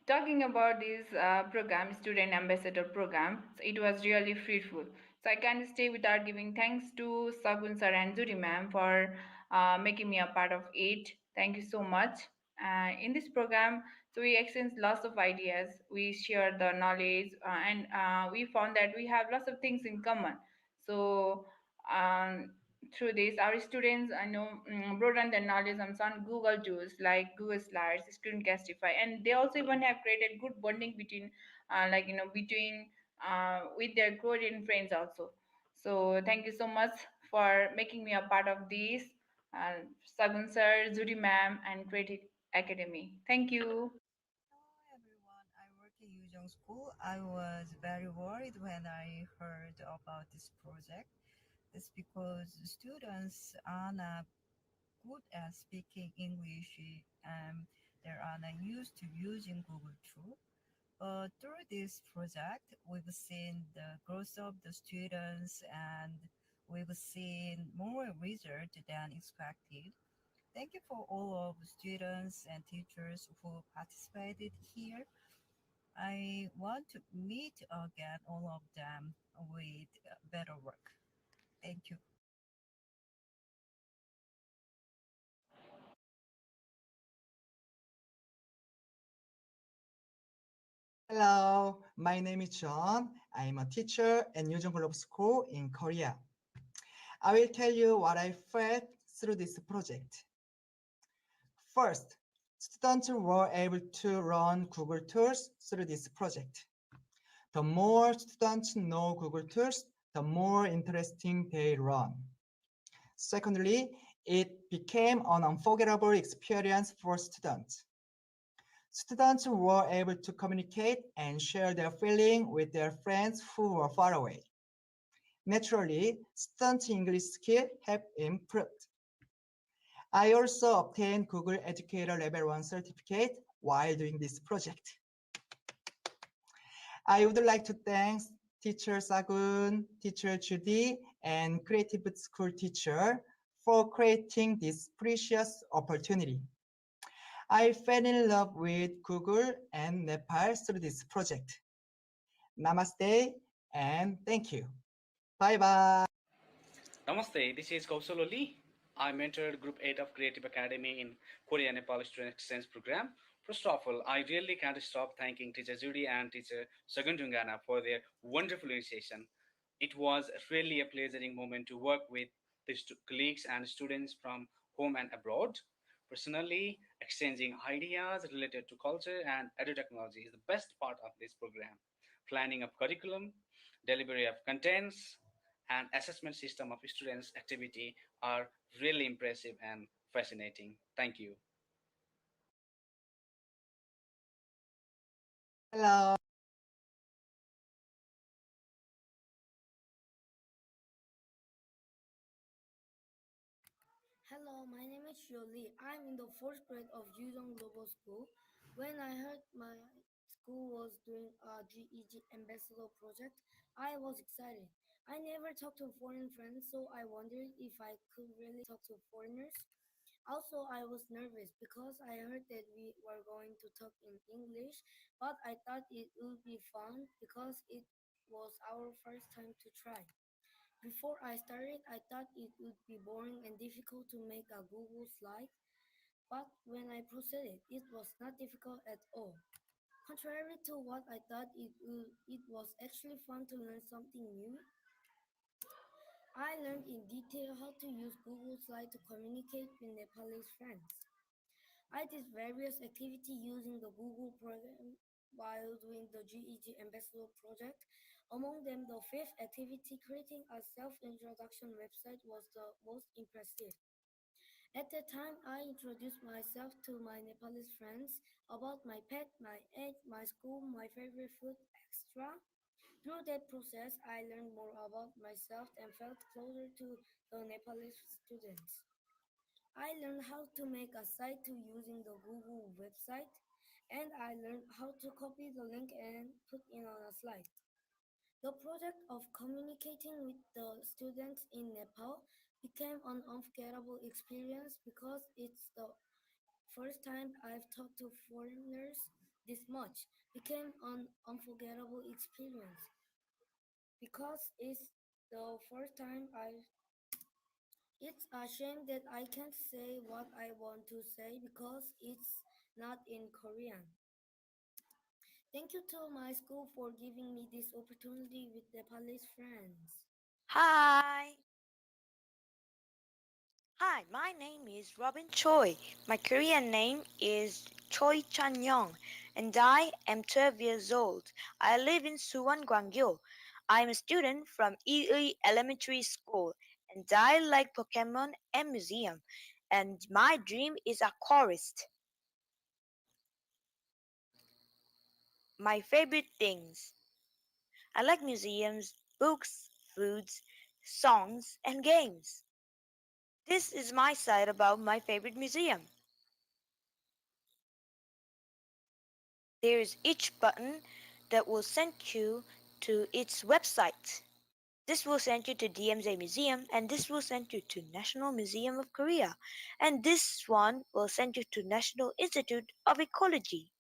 V: Talking about this program, Student Ambassador Program, so it was really fruitful. So I can't stay without giving thanks to Sagun sir and Juri ma'am for making me a part of it. Thank you so much. In this program, so we exchange lots of ideas, we share the knowledge, and we found that we have lots of things in common. So um, through this, our students broaden their knowledge on some Google tools like Google Slides, Screencastify, and they also even have created good bonding between, with their Korean friends also. So thank you so much for making me a part of this, Sagun sir, Zuri ma'am, and Creative Academy. Thank you.
W: Everyone, I work in Hyunjong School. I was very worried when I heard about this project. It's because students are not good at speaking English and they are not used to using Google too. But through this project, we've seen the growth of the students and we've seen more results than expected. Thank you for all of the students and teachers who participated here. I want to meet again all of them with better work. Thank you.
Y: Hello, my name is John. I'm a teacher at Hyunjong Global School in Korea. I will tell you what I felt through this project. First, Students were able to run Google tools through this project. The more students know Google tools, the more interesting they run. Secondly, it became an unforgettable experience for students. Students were able to communicate and share their feelings with their friends who were far away. Naturally, students' English skills have improved. I also obtained Google Educator Level 1 certificate while doing this project. I would like to thank teacher Sagun, teacher Judy, and creative school teacher for creating this precious opportunity. I fell in love with Google and Nepal through this project. Namaste and thank you. Bye bye.
A: Namaste, this is Kausal Lee. I mentored Group 8 of Creative Academy in Korea-Nepal Student Exchange Program. First of all, I really can't stop thanking teacher Judy and teacher Sagundungana for their wonderful initiation. It was really a pleasuring moment to work with the colleagues and students from home and abroad. Personally, exchanging ideas related to culture and edu-technology is the best part of this program. Planning of curriculum, delivery of contents, and assessment system of students' activity are really impressive and fascinating. Thank you.
Y: Hello.
C: Hello, my name is Jolie. I'm in the fourth grade of Hyunjong Global School. When I heard my school was doing a GEG ambassador project, I was excited. I never talked to foreign friends, so I wondered if I could really talk to foreigners. Also, I was nervous because I heard that we were going to talk in English, but I thought it would be fun because it was our first time to try. Before I started, I thought it would be boring and difficult to make a Google slide, but when I proceeded, it was not difficult at all. Contrary to what I thought it was actually fun to learn something new. I learned in detail how to use Google Slide to communicate with Nepalese friends. I did various activities using the Google program while doing the GEG Ambassador project. Among them, the fifth activity, creating a self-introduction website, was the most impressive. At that time, I introduced myself to my Nepalese friends about my pet, my age, my school, my favorite food, etc. Through that process, I learned more about myself and felt closer to the Nepalese students. I learned how to make a site to using the Google website, and I learned how to copy the link and put it on a slide. The project of communicating with the students in Nepal became an unforgettable experience because it's the first time I've talked to foreigners this much. Became an unforgettable experience because it's the first time I it's a shame that I can't say what I want to say because it's not in Korean. Thank you to my school for giving me this opportunity with the police friends.
I: Hi. Hi, my name is Robin Choi. My Korean name is Choi Chan Young, and I am 12 years old. I live in Suwon, Gwangyo. I am a student from Ely Elementary School, and I like Pokemon and museum. And my dream is a chorist. My favorite things. I like museums, books, foods, songs, and games. This is my side about my favorite museum. There is each button that will send you to its website. This will send you to DMZ Museum, and this will send you to National Museum of Korea, and this one will send you to National Institute of Ecology.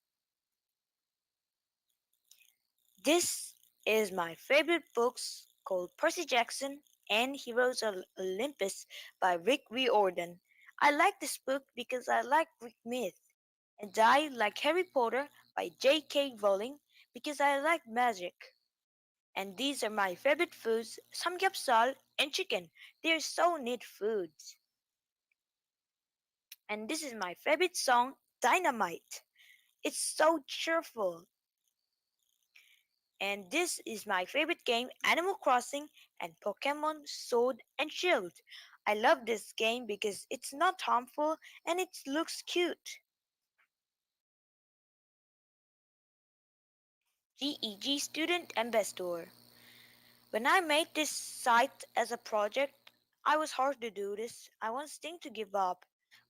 I: This is my favorite books called Percy Jackson and Heroes of Olympus by Rick Riordan. I like this book because I like Greek myth, and I like Harry Potter by J.K. Rowling because I like magic. And these are my favorite foods, samgyeopsal and chicken. They're so neat foods. And this is my favorite song, dynamite. It's so cheerful. And this is my favorite game, Animal Crossing and Pokemon Sword and Shield. I love this game because it's not harmful and it looks cute. GEG Student Ambassador. When I made this site as a project, I was hard to do this. I want Sting to give up.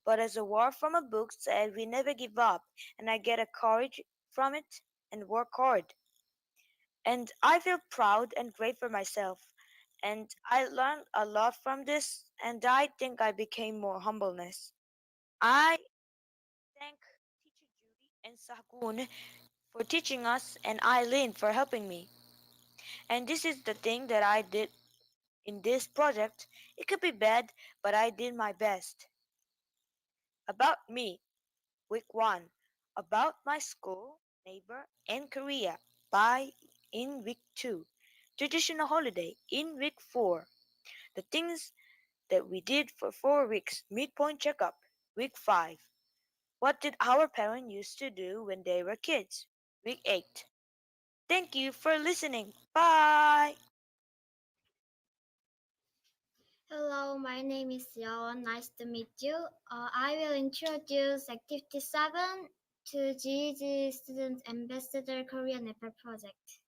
I: But as a word from a book said, we never give up, and I get a courage from it and work hard. And I feel proud and great for myself. And I learned a lot from this, and I think I became more humbleness. I thank teacher Judy and Sahgun for teaching us, and Eileen for helping me. And this is the thing that I did in this project. It could be bad, but I did my best. About me, week 1. About my school, neighbor, and Korea by in week 2. Traditional holiday in week 4. The things that we did for 4 weeks. Midpoint checkup, week 5. What did our parents used to do when they were kids? Week 8. Thank you for listening. Bye.
F: Hello, my name is Yawan. Nice to meet you. I will introduce Activity 7 to GEG Student Ambassador Korea-Nepal project.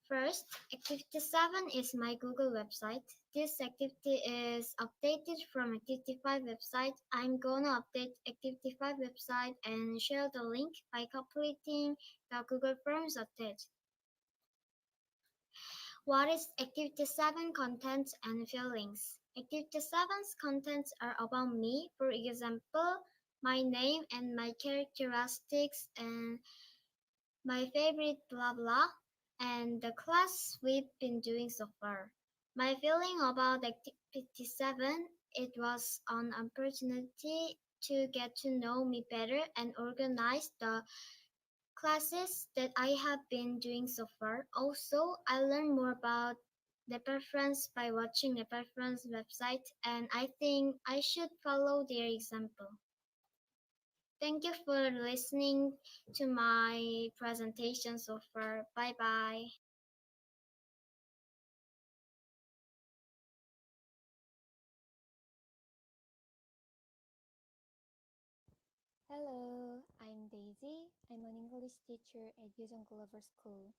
F: First, Activity 7 is my Google website. This activity is updated from Activity 5 website. I'm gonna update Activity 5 website and share the link by completing the Google Forms attached. What is Activity 7 contents and feelings? Activity 7's contents are about me, for example, my name and my characteristics and my favorite blah blah, and the class we've been doing so far. My feeling about Activity 7, it was an opportunity to get to know me better and organize the classes that I have been doing so far. Also, I learned more about Nepal France by watching Nepal France website, and I think I should follow their example. Thank you for listening to my presentation so far. Bye bye.
H: Hello, I'm Daisy. I'm an English teacher at Hyunjong Global School.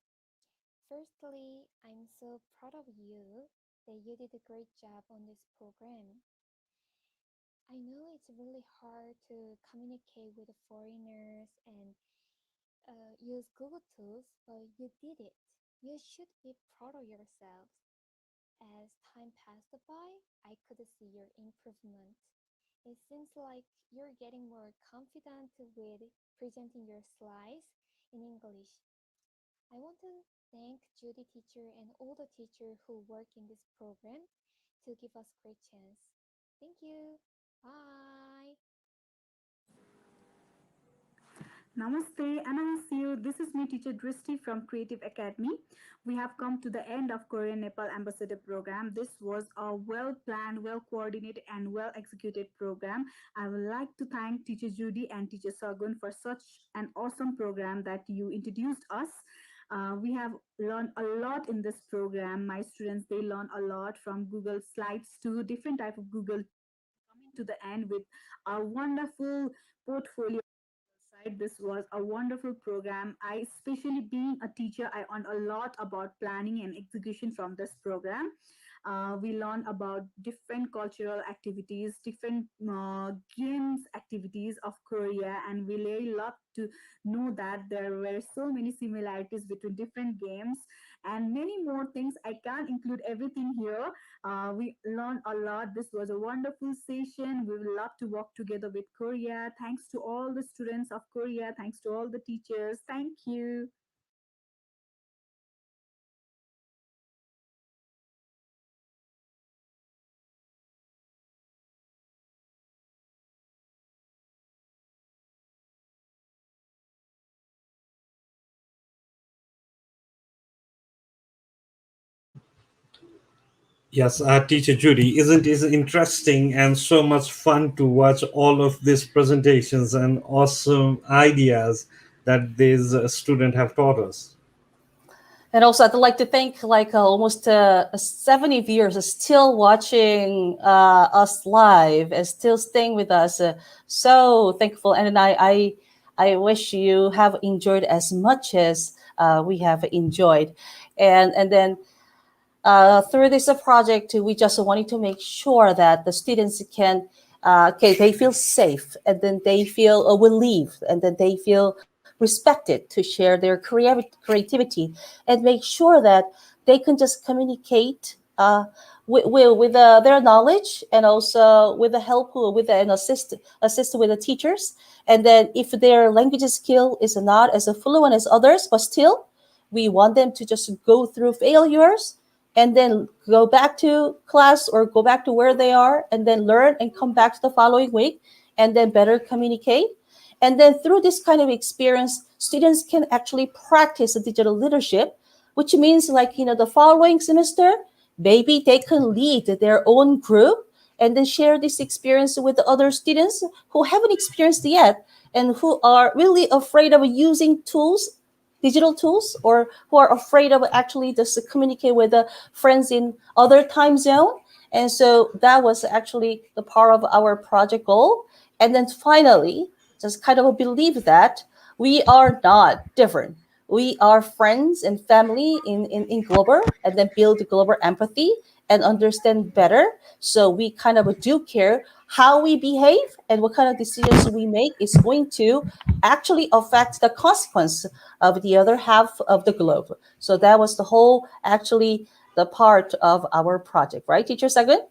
H: Firstly, I'm so proud of you that you did a great job on this program. I know it's really hard to communicate with foreigners and use Google tools, but you did it. You should be proud of yourself. As time passed by, I could see your improvement. It seems like you're getting more confident with presenting your slides in English. I want to thank Judy teacher and all the teachers who work in this program to give us great chance. Thank you. Bye.
J: Namaste, Annyeonghaseyo. This is me, Teacher Dristi from Creative Academy. We have come to the end of Korean Nepal Ambassador Program. This was a well-planned, well-coordinated, and well-executed program. I would like to thank Teacher Judy and Teacher Sagun for such an awesome program that you introduced us. We have learned a lot in this program. My students, they learn a lot from Google Slides to different type of Google tools, and coming to the end with a wonderful portfolio side. This was a wonderful program. I, especially being a teacher, I learned a lot about planning and execution from this program. We learned about different cultural activities, different games activities of Korea, and we really love to know that there were so many similarities between different games and many more things. I can't include everything here. We learned a lot. This was a wonderful session. We will love to work together with Korea. Thanks to all the students of Korea. Thanks to all the teachers. Thank you.
K: Yes, Teacher Judy, isn't it interesting and so much fun to watch all of these presentations and awesome ideas that these students have taught us?
L: And also, I'd like to thank almost 70 viewers are still watching us live and still staying with us. So thankful, and I wish you have enjoyed as much as we have enjoyed, and then through this project, we just wanted to make sure that the students can, okay, they feel safe, and then they feel relieved, and then they feel respected to share their creativity, and make sure that they can just communicate with their knowledge, and also with the help with an assist with the teachers. And then if their language skill is not as fluent as others, but still we want them to just go through failures and then go back to class or go back to where they are and then learn and come back to the following week and then better communicate. And then through this kind of experience, students can actually practice digital leadership, which means the following semester, maybe they can lead their own group and then share this experience with the other students who haven't experienced yet and who are really afraid of using digital tools, or who are afraid of actually just communicate with the friends in other time zone. And so that was actually the part of our project goal. And then finally, just kind of believe that we are not different. We are friends and family in global, and then build global empathy and understand better. So we kind of do care how we behave and what kind of decisions we make is going to actually affect the consequence of the other half of the globe. So that was the whole, actually, the part of our project, right, Teacher Sagan?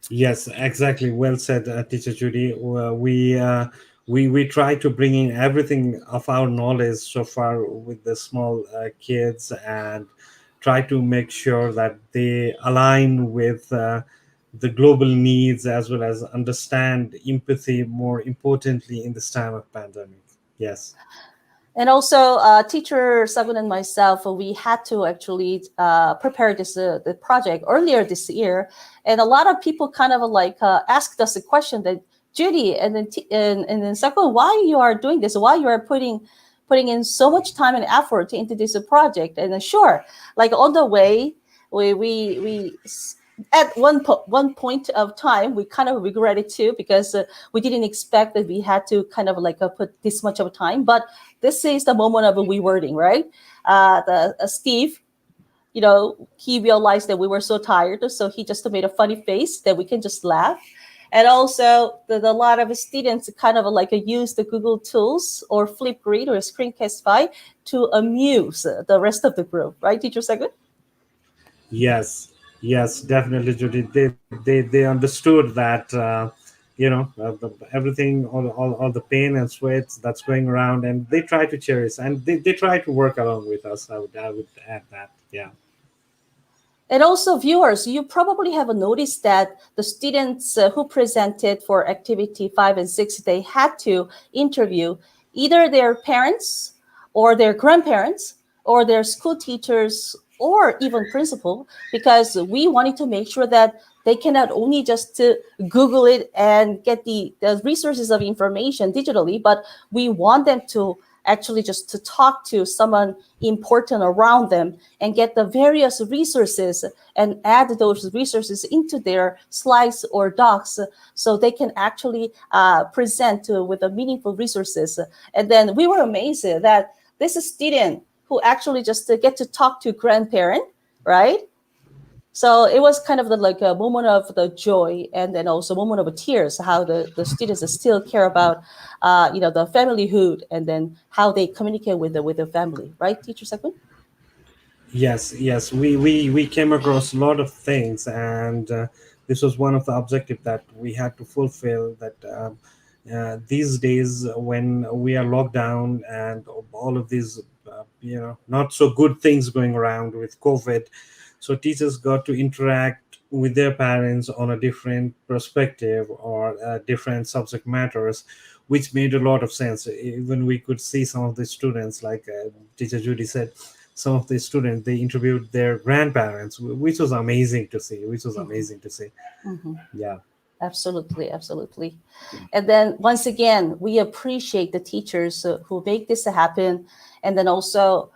K: Yes, exactly. Well said, Teacher Judy. We try to bring in everything of our knowledge so far with the small kids, and try to make sure that they align with the global needs, as well as understand empathy more importantly in this time of pandemic. Yes.
L: And also, teacher Sagun and myself, we had to actually prepare the project earlier this year, and a lot of people kind of asked us a question that, Judy and then Sagun, why you are doing this? Why you are putting in so much time and effort into this project? And then sure, like on the way, we at one point of time we kind of regret it too, because we didn't expect that we had to kind of put this much of time. But this is the moment of a rewording, right? The Steve, he realized that we were so tired, so he just made a funny face that we can just laugh. And also, a lot of students kind of use the Google tools or Flipgrid or Screencastify to amuse the rest of the group, right, Teacher Sagan?
K: Yes, yes, definitely, Judy. They understood that everything, all the pain and sweat that's going around, and they try to cherish, and they try to work along with us. I would add that. Yeah.
L: And also, viewers, you probably have noticed that the students who presented for activity 5 and 6, they had to interview either their parents or their grandparents or their school teachers or even principal, because we wanted to make sure that they cannot only just to Google it and get the resources of information digitally, but we want them to actually just to talk to someone important around them and get the various resources and add those resources into their slides or docs, so they can actually present with the meaningful resources. And then we were amazed that this student who actually just get to talk to grandparent, right? So it was kind of a moment of the joy, and then also a moment of tears, how the students still care about the familyhood, and then how they communicate with the family, right, Teacher Sekun?
K: Yes, yes, we came across a lot of things, and this was one of the objectives that we had to fulfill. That these days, when we are locked down and all of these, not so good things going around with COVID, so teachers got to interact with their parents on a different perspective, or different subject matters, which made a lot of sense. Even we could see some of the students, like Teacher Judy said, some of the students, they interviewed their grandparents, which was amazing to see.
L: Mhm.
K: Yeah.
L: Absolutely, absolutely. And then once again, we appreciate the teachers who make this happen. And then also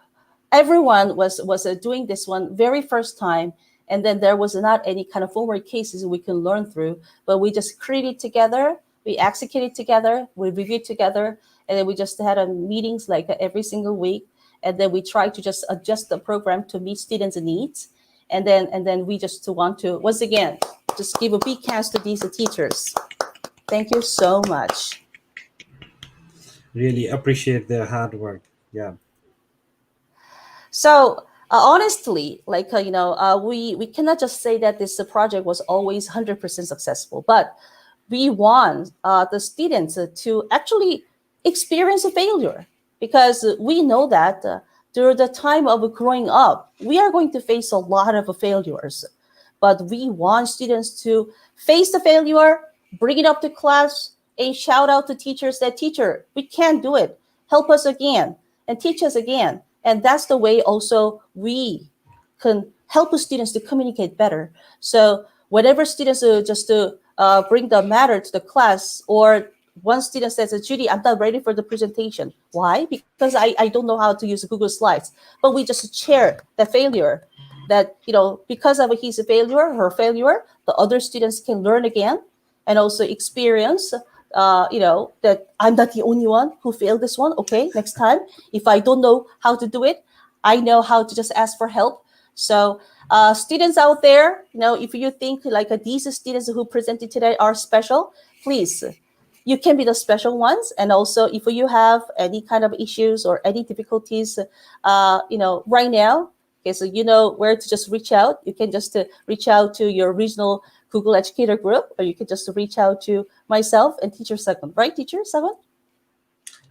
L: everyone was doing this one very first time, and then there was not any kind of homework cases we can learn through, but we just created together, we executed together, we reviewed together, and then we just had a meetings like every single week, and then we try to just adjust the program to meet students' needs, and then we just want to once again just give a big hands to these teachers. Thank you so much.
K: Really appreciate their hard work. Yeah.
L: So honestly, like we cannot just say that this project was always 100% successful, but we want the students to actually experience a failure, because we know that during the time of growing up, we are going to face a lot of failures, but we want students to face the failure, bring it up to class, and shout out to teachers that, teacher, we can't do it. Help us again and teach us again. And that's the way also we can help the students to communicate better. So whenever students just to bring the matter to the class, or one student says, Judy, I'm not ready for the presentation. Why? Because I don't know how to use Google Slides. But we just share the failure, that, because of his failure, her failure, the other students can learn again and also experience, that I'm not the only one who failed this one. Okay, next time, if I don't know how to do it, I know how to just ask for help. So students out there, if you think like these students who presented today are special, please, you can be the special ones. And also, if you have any kind of issues or any difficulties, right now, okay, so you know where to just reach out. You can just reach out to your regional Google Educator group, or you can just reach out to myself and Teacher Second, right, Teacher Second?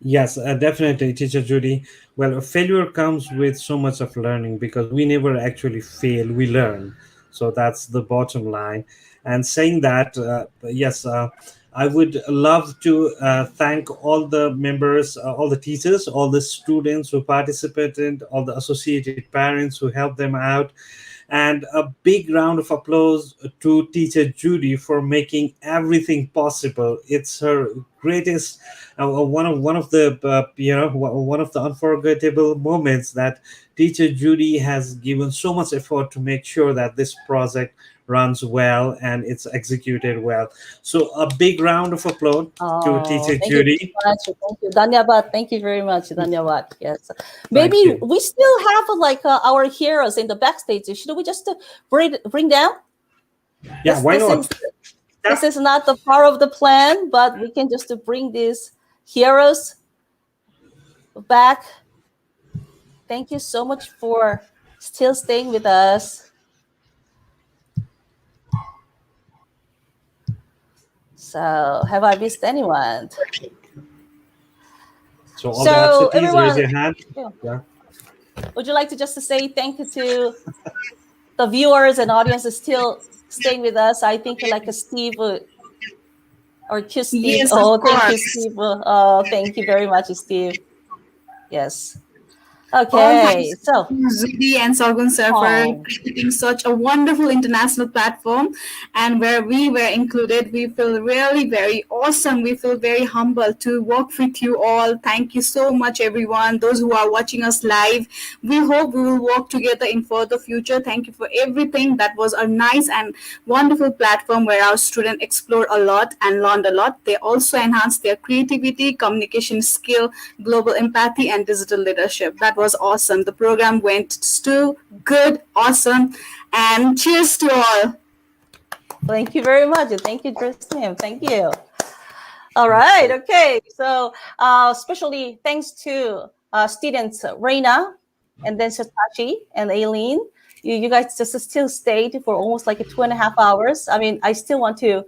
K: Yes, definitely, Teacher Judy. Well, failure comes with so much of learning, because we never actually fail, we learn. So that's the bottom line. And saying that, yes, I would love to thank all the members, all the teachers, all the students who participated, all the associated parents who helped them out, and a big round of applause to Teacher Judy for making everything possible. It's her greatest, one of the one of the unforgettable moments, that Teacher Judy has given so much effort to make sure that this project runs well and it's executed well. So a big round of applause to
L: Oh,
K: Teacher
L: thank you
K: Judy.
L: so much. Thank you. Dhanyawad. Thank you very much. Dhanyawad. Yes.
K: Thank
L: Maybe
K: you.
L: we still have like our heroes in the backstage. Should we just bring down?
K: Yeah,
L: This
K: why
L: this is
K: not?
L: this is not the part of the plan, but we can just bring these heroes back. Thank you so much for still staying with us. So, have I missed anyone?
K: So all the
L: So,
K: absentees, raise
L: everyone,
K: your hand.
L: yeah,
K: Yeah.
L: would you like to just to say thank you to the viewers and audience is still staying with us? I think like a Steve or to Steve.
J: Yes, of
L: Oh, thank you,
J: course.
L: Steve. Oh, thank you very much, Steve. Yes.
J: All
L: Okay.
J: thanks
L: So,
J: to Zudi and Sorghum Sir for
L: oh,
J: creating such a wonderful international platform, and where we were included. We feel really very awesome. We feel very humble to work with you all. Thank you so much, everyone. Those who are watching us live, we hope we will work together in further future. Thank you for everything. That was a nice and wonderful platform where our students explored a lot and learned a lot. They also enhanced their creativity, communication skill, global empathy, and digital leadership. That was awesome. The program went too good, awesome, and cheers to all.
L: thank you very much. Thank you, Tristan. Thank you. All right. Okay. So, especially thanks to students Reina and then Satashi and Aileen. You guys just still stayed for almost like 2.5 hours. I mean, I still want to,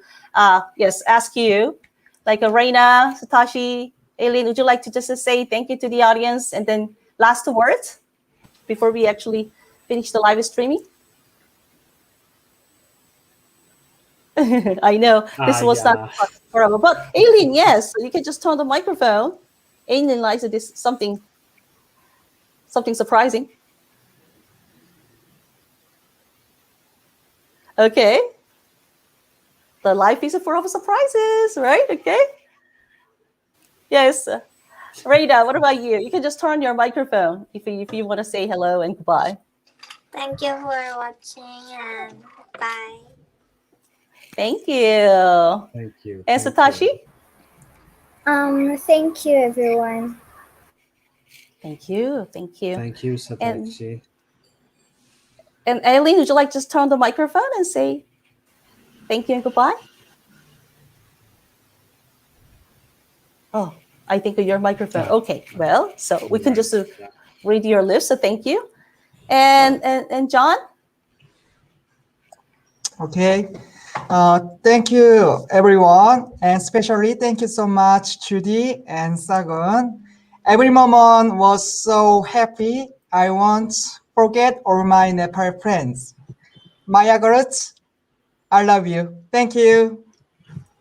L: yes, ask you, like Reina, Satashi, Aileen, would you like to just say thank you to the audience and then last words before we actually finish the live streaming? I know this was not
K: Yeah.
L: forever, but Aileen, yes, you can just turn the microphone. Aileen likes this something surprising. Okay. The life is full of surprises, right? Okay. Yes. Rada, what about you? You can just turn your microphone if you want to say hello and goodbye.
M: Thank you for watching and bye.
L: Thank you.
K: Thank you.
L: And
K: Thank
L: Satoshi?
K: you.
B: Thank you, everyone.
L: Thank you. Thank you.
K: Thank you,
L: And
K: Satachi.
L: Eileen, would you like to just turn the microphone and say thank you and goodbye? Oh, I think your microphone. Okay, well, so we can just read your lips. So thank you. And John?
Y: Okay. Thank you, everyone. And especially thank you so much, Judy and Sagun. Every moment was so happy. I won't forget all my Nepal friends. Maya Garut, I love you. Thank you.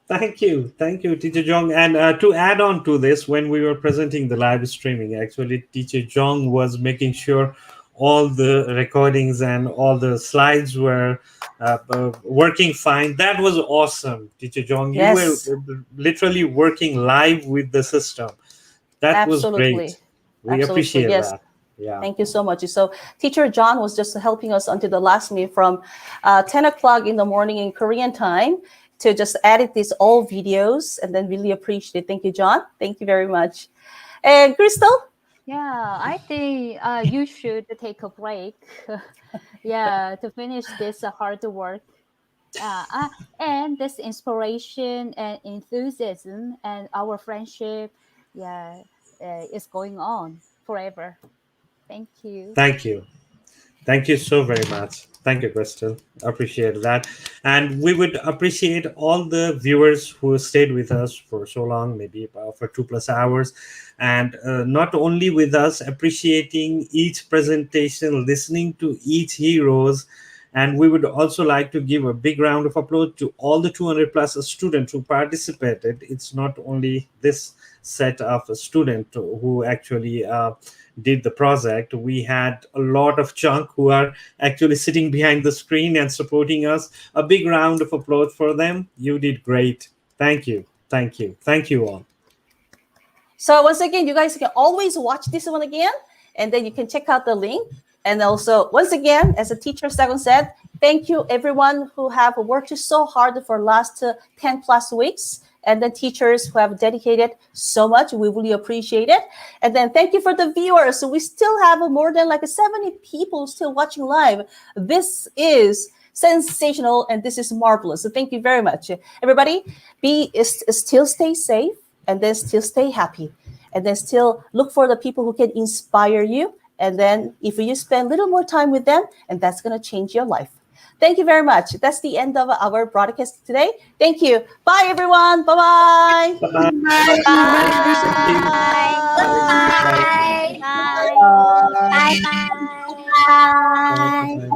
K: Thank you, Teacher Jong. And to add on to this, when we were presenting the live streaming, actually, Teacher Jong was making sure all the recordings and all the slides were working fine. That was awesome, Teacher Jong. You were
L: Yes.
K: literally working live with the system. That was great. We
L: Absolutely.
K: appreciate
L: Yes.
K: that. Yeah.
L: Thank you so much. So Teacher John was just helping us until the last minute from 10 o'clock in the morning in Korean time to just edit these all videos, and then really appreciate it. Thank you, John. Thank you very much. And Crystal?
N: Yeah, I think you should take a break. Yeah, to finish this hard work. And this inspiration and enthusiasm and our friendship, yeah, is going on forever. Thank you.
K: Thank you. Thank you so very much. Thank you, Crystal. Appreciate that. And we would appreciate all the viewers who stayed with us for so long, maybe for 2+ hours. And not only with us, appreciating each presentation, listening to each heroes. And we would also like to give a big round of applause to all the 200+ students who participated. It's not only this set of students who actually did the project. We had a lot of chunk who are actually sitting behind the screen and supporting us. A big round of applause for them. You did great. Thank you. Thank you. Thank you all.
L: So once again, you guys can always watch this one again, and then you can check out the link. And also, once again, as the teacher Sagun said, thank you everyone who have worked so hard for last 10+ weeks. And the teachers who have dedicated so much, we really appreciate it. And then thank you for the viewers. So we still have more than like 70 people still watching live. This is sensational and this is marvelous. So thank you very much. Everybody, still stay safe, and then still stay happy, and then still look for the people who can inspire you. And then if you spend a little more time with them, and that's going to change your life. Thank you very much. That's the end of our broadcast today. Thank you. Bye, everyone. Bye-bye.
K: Bye-bye.
M: Bye.
K: Bye.
M: Bye. Bye. Bye. Bye.
K: Bye. Bye.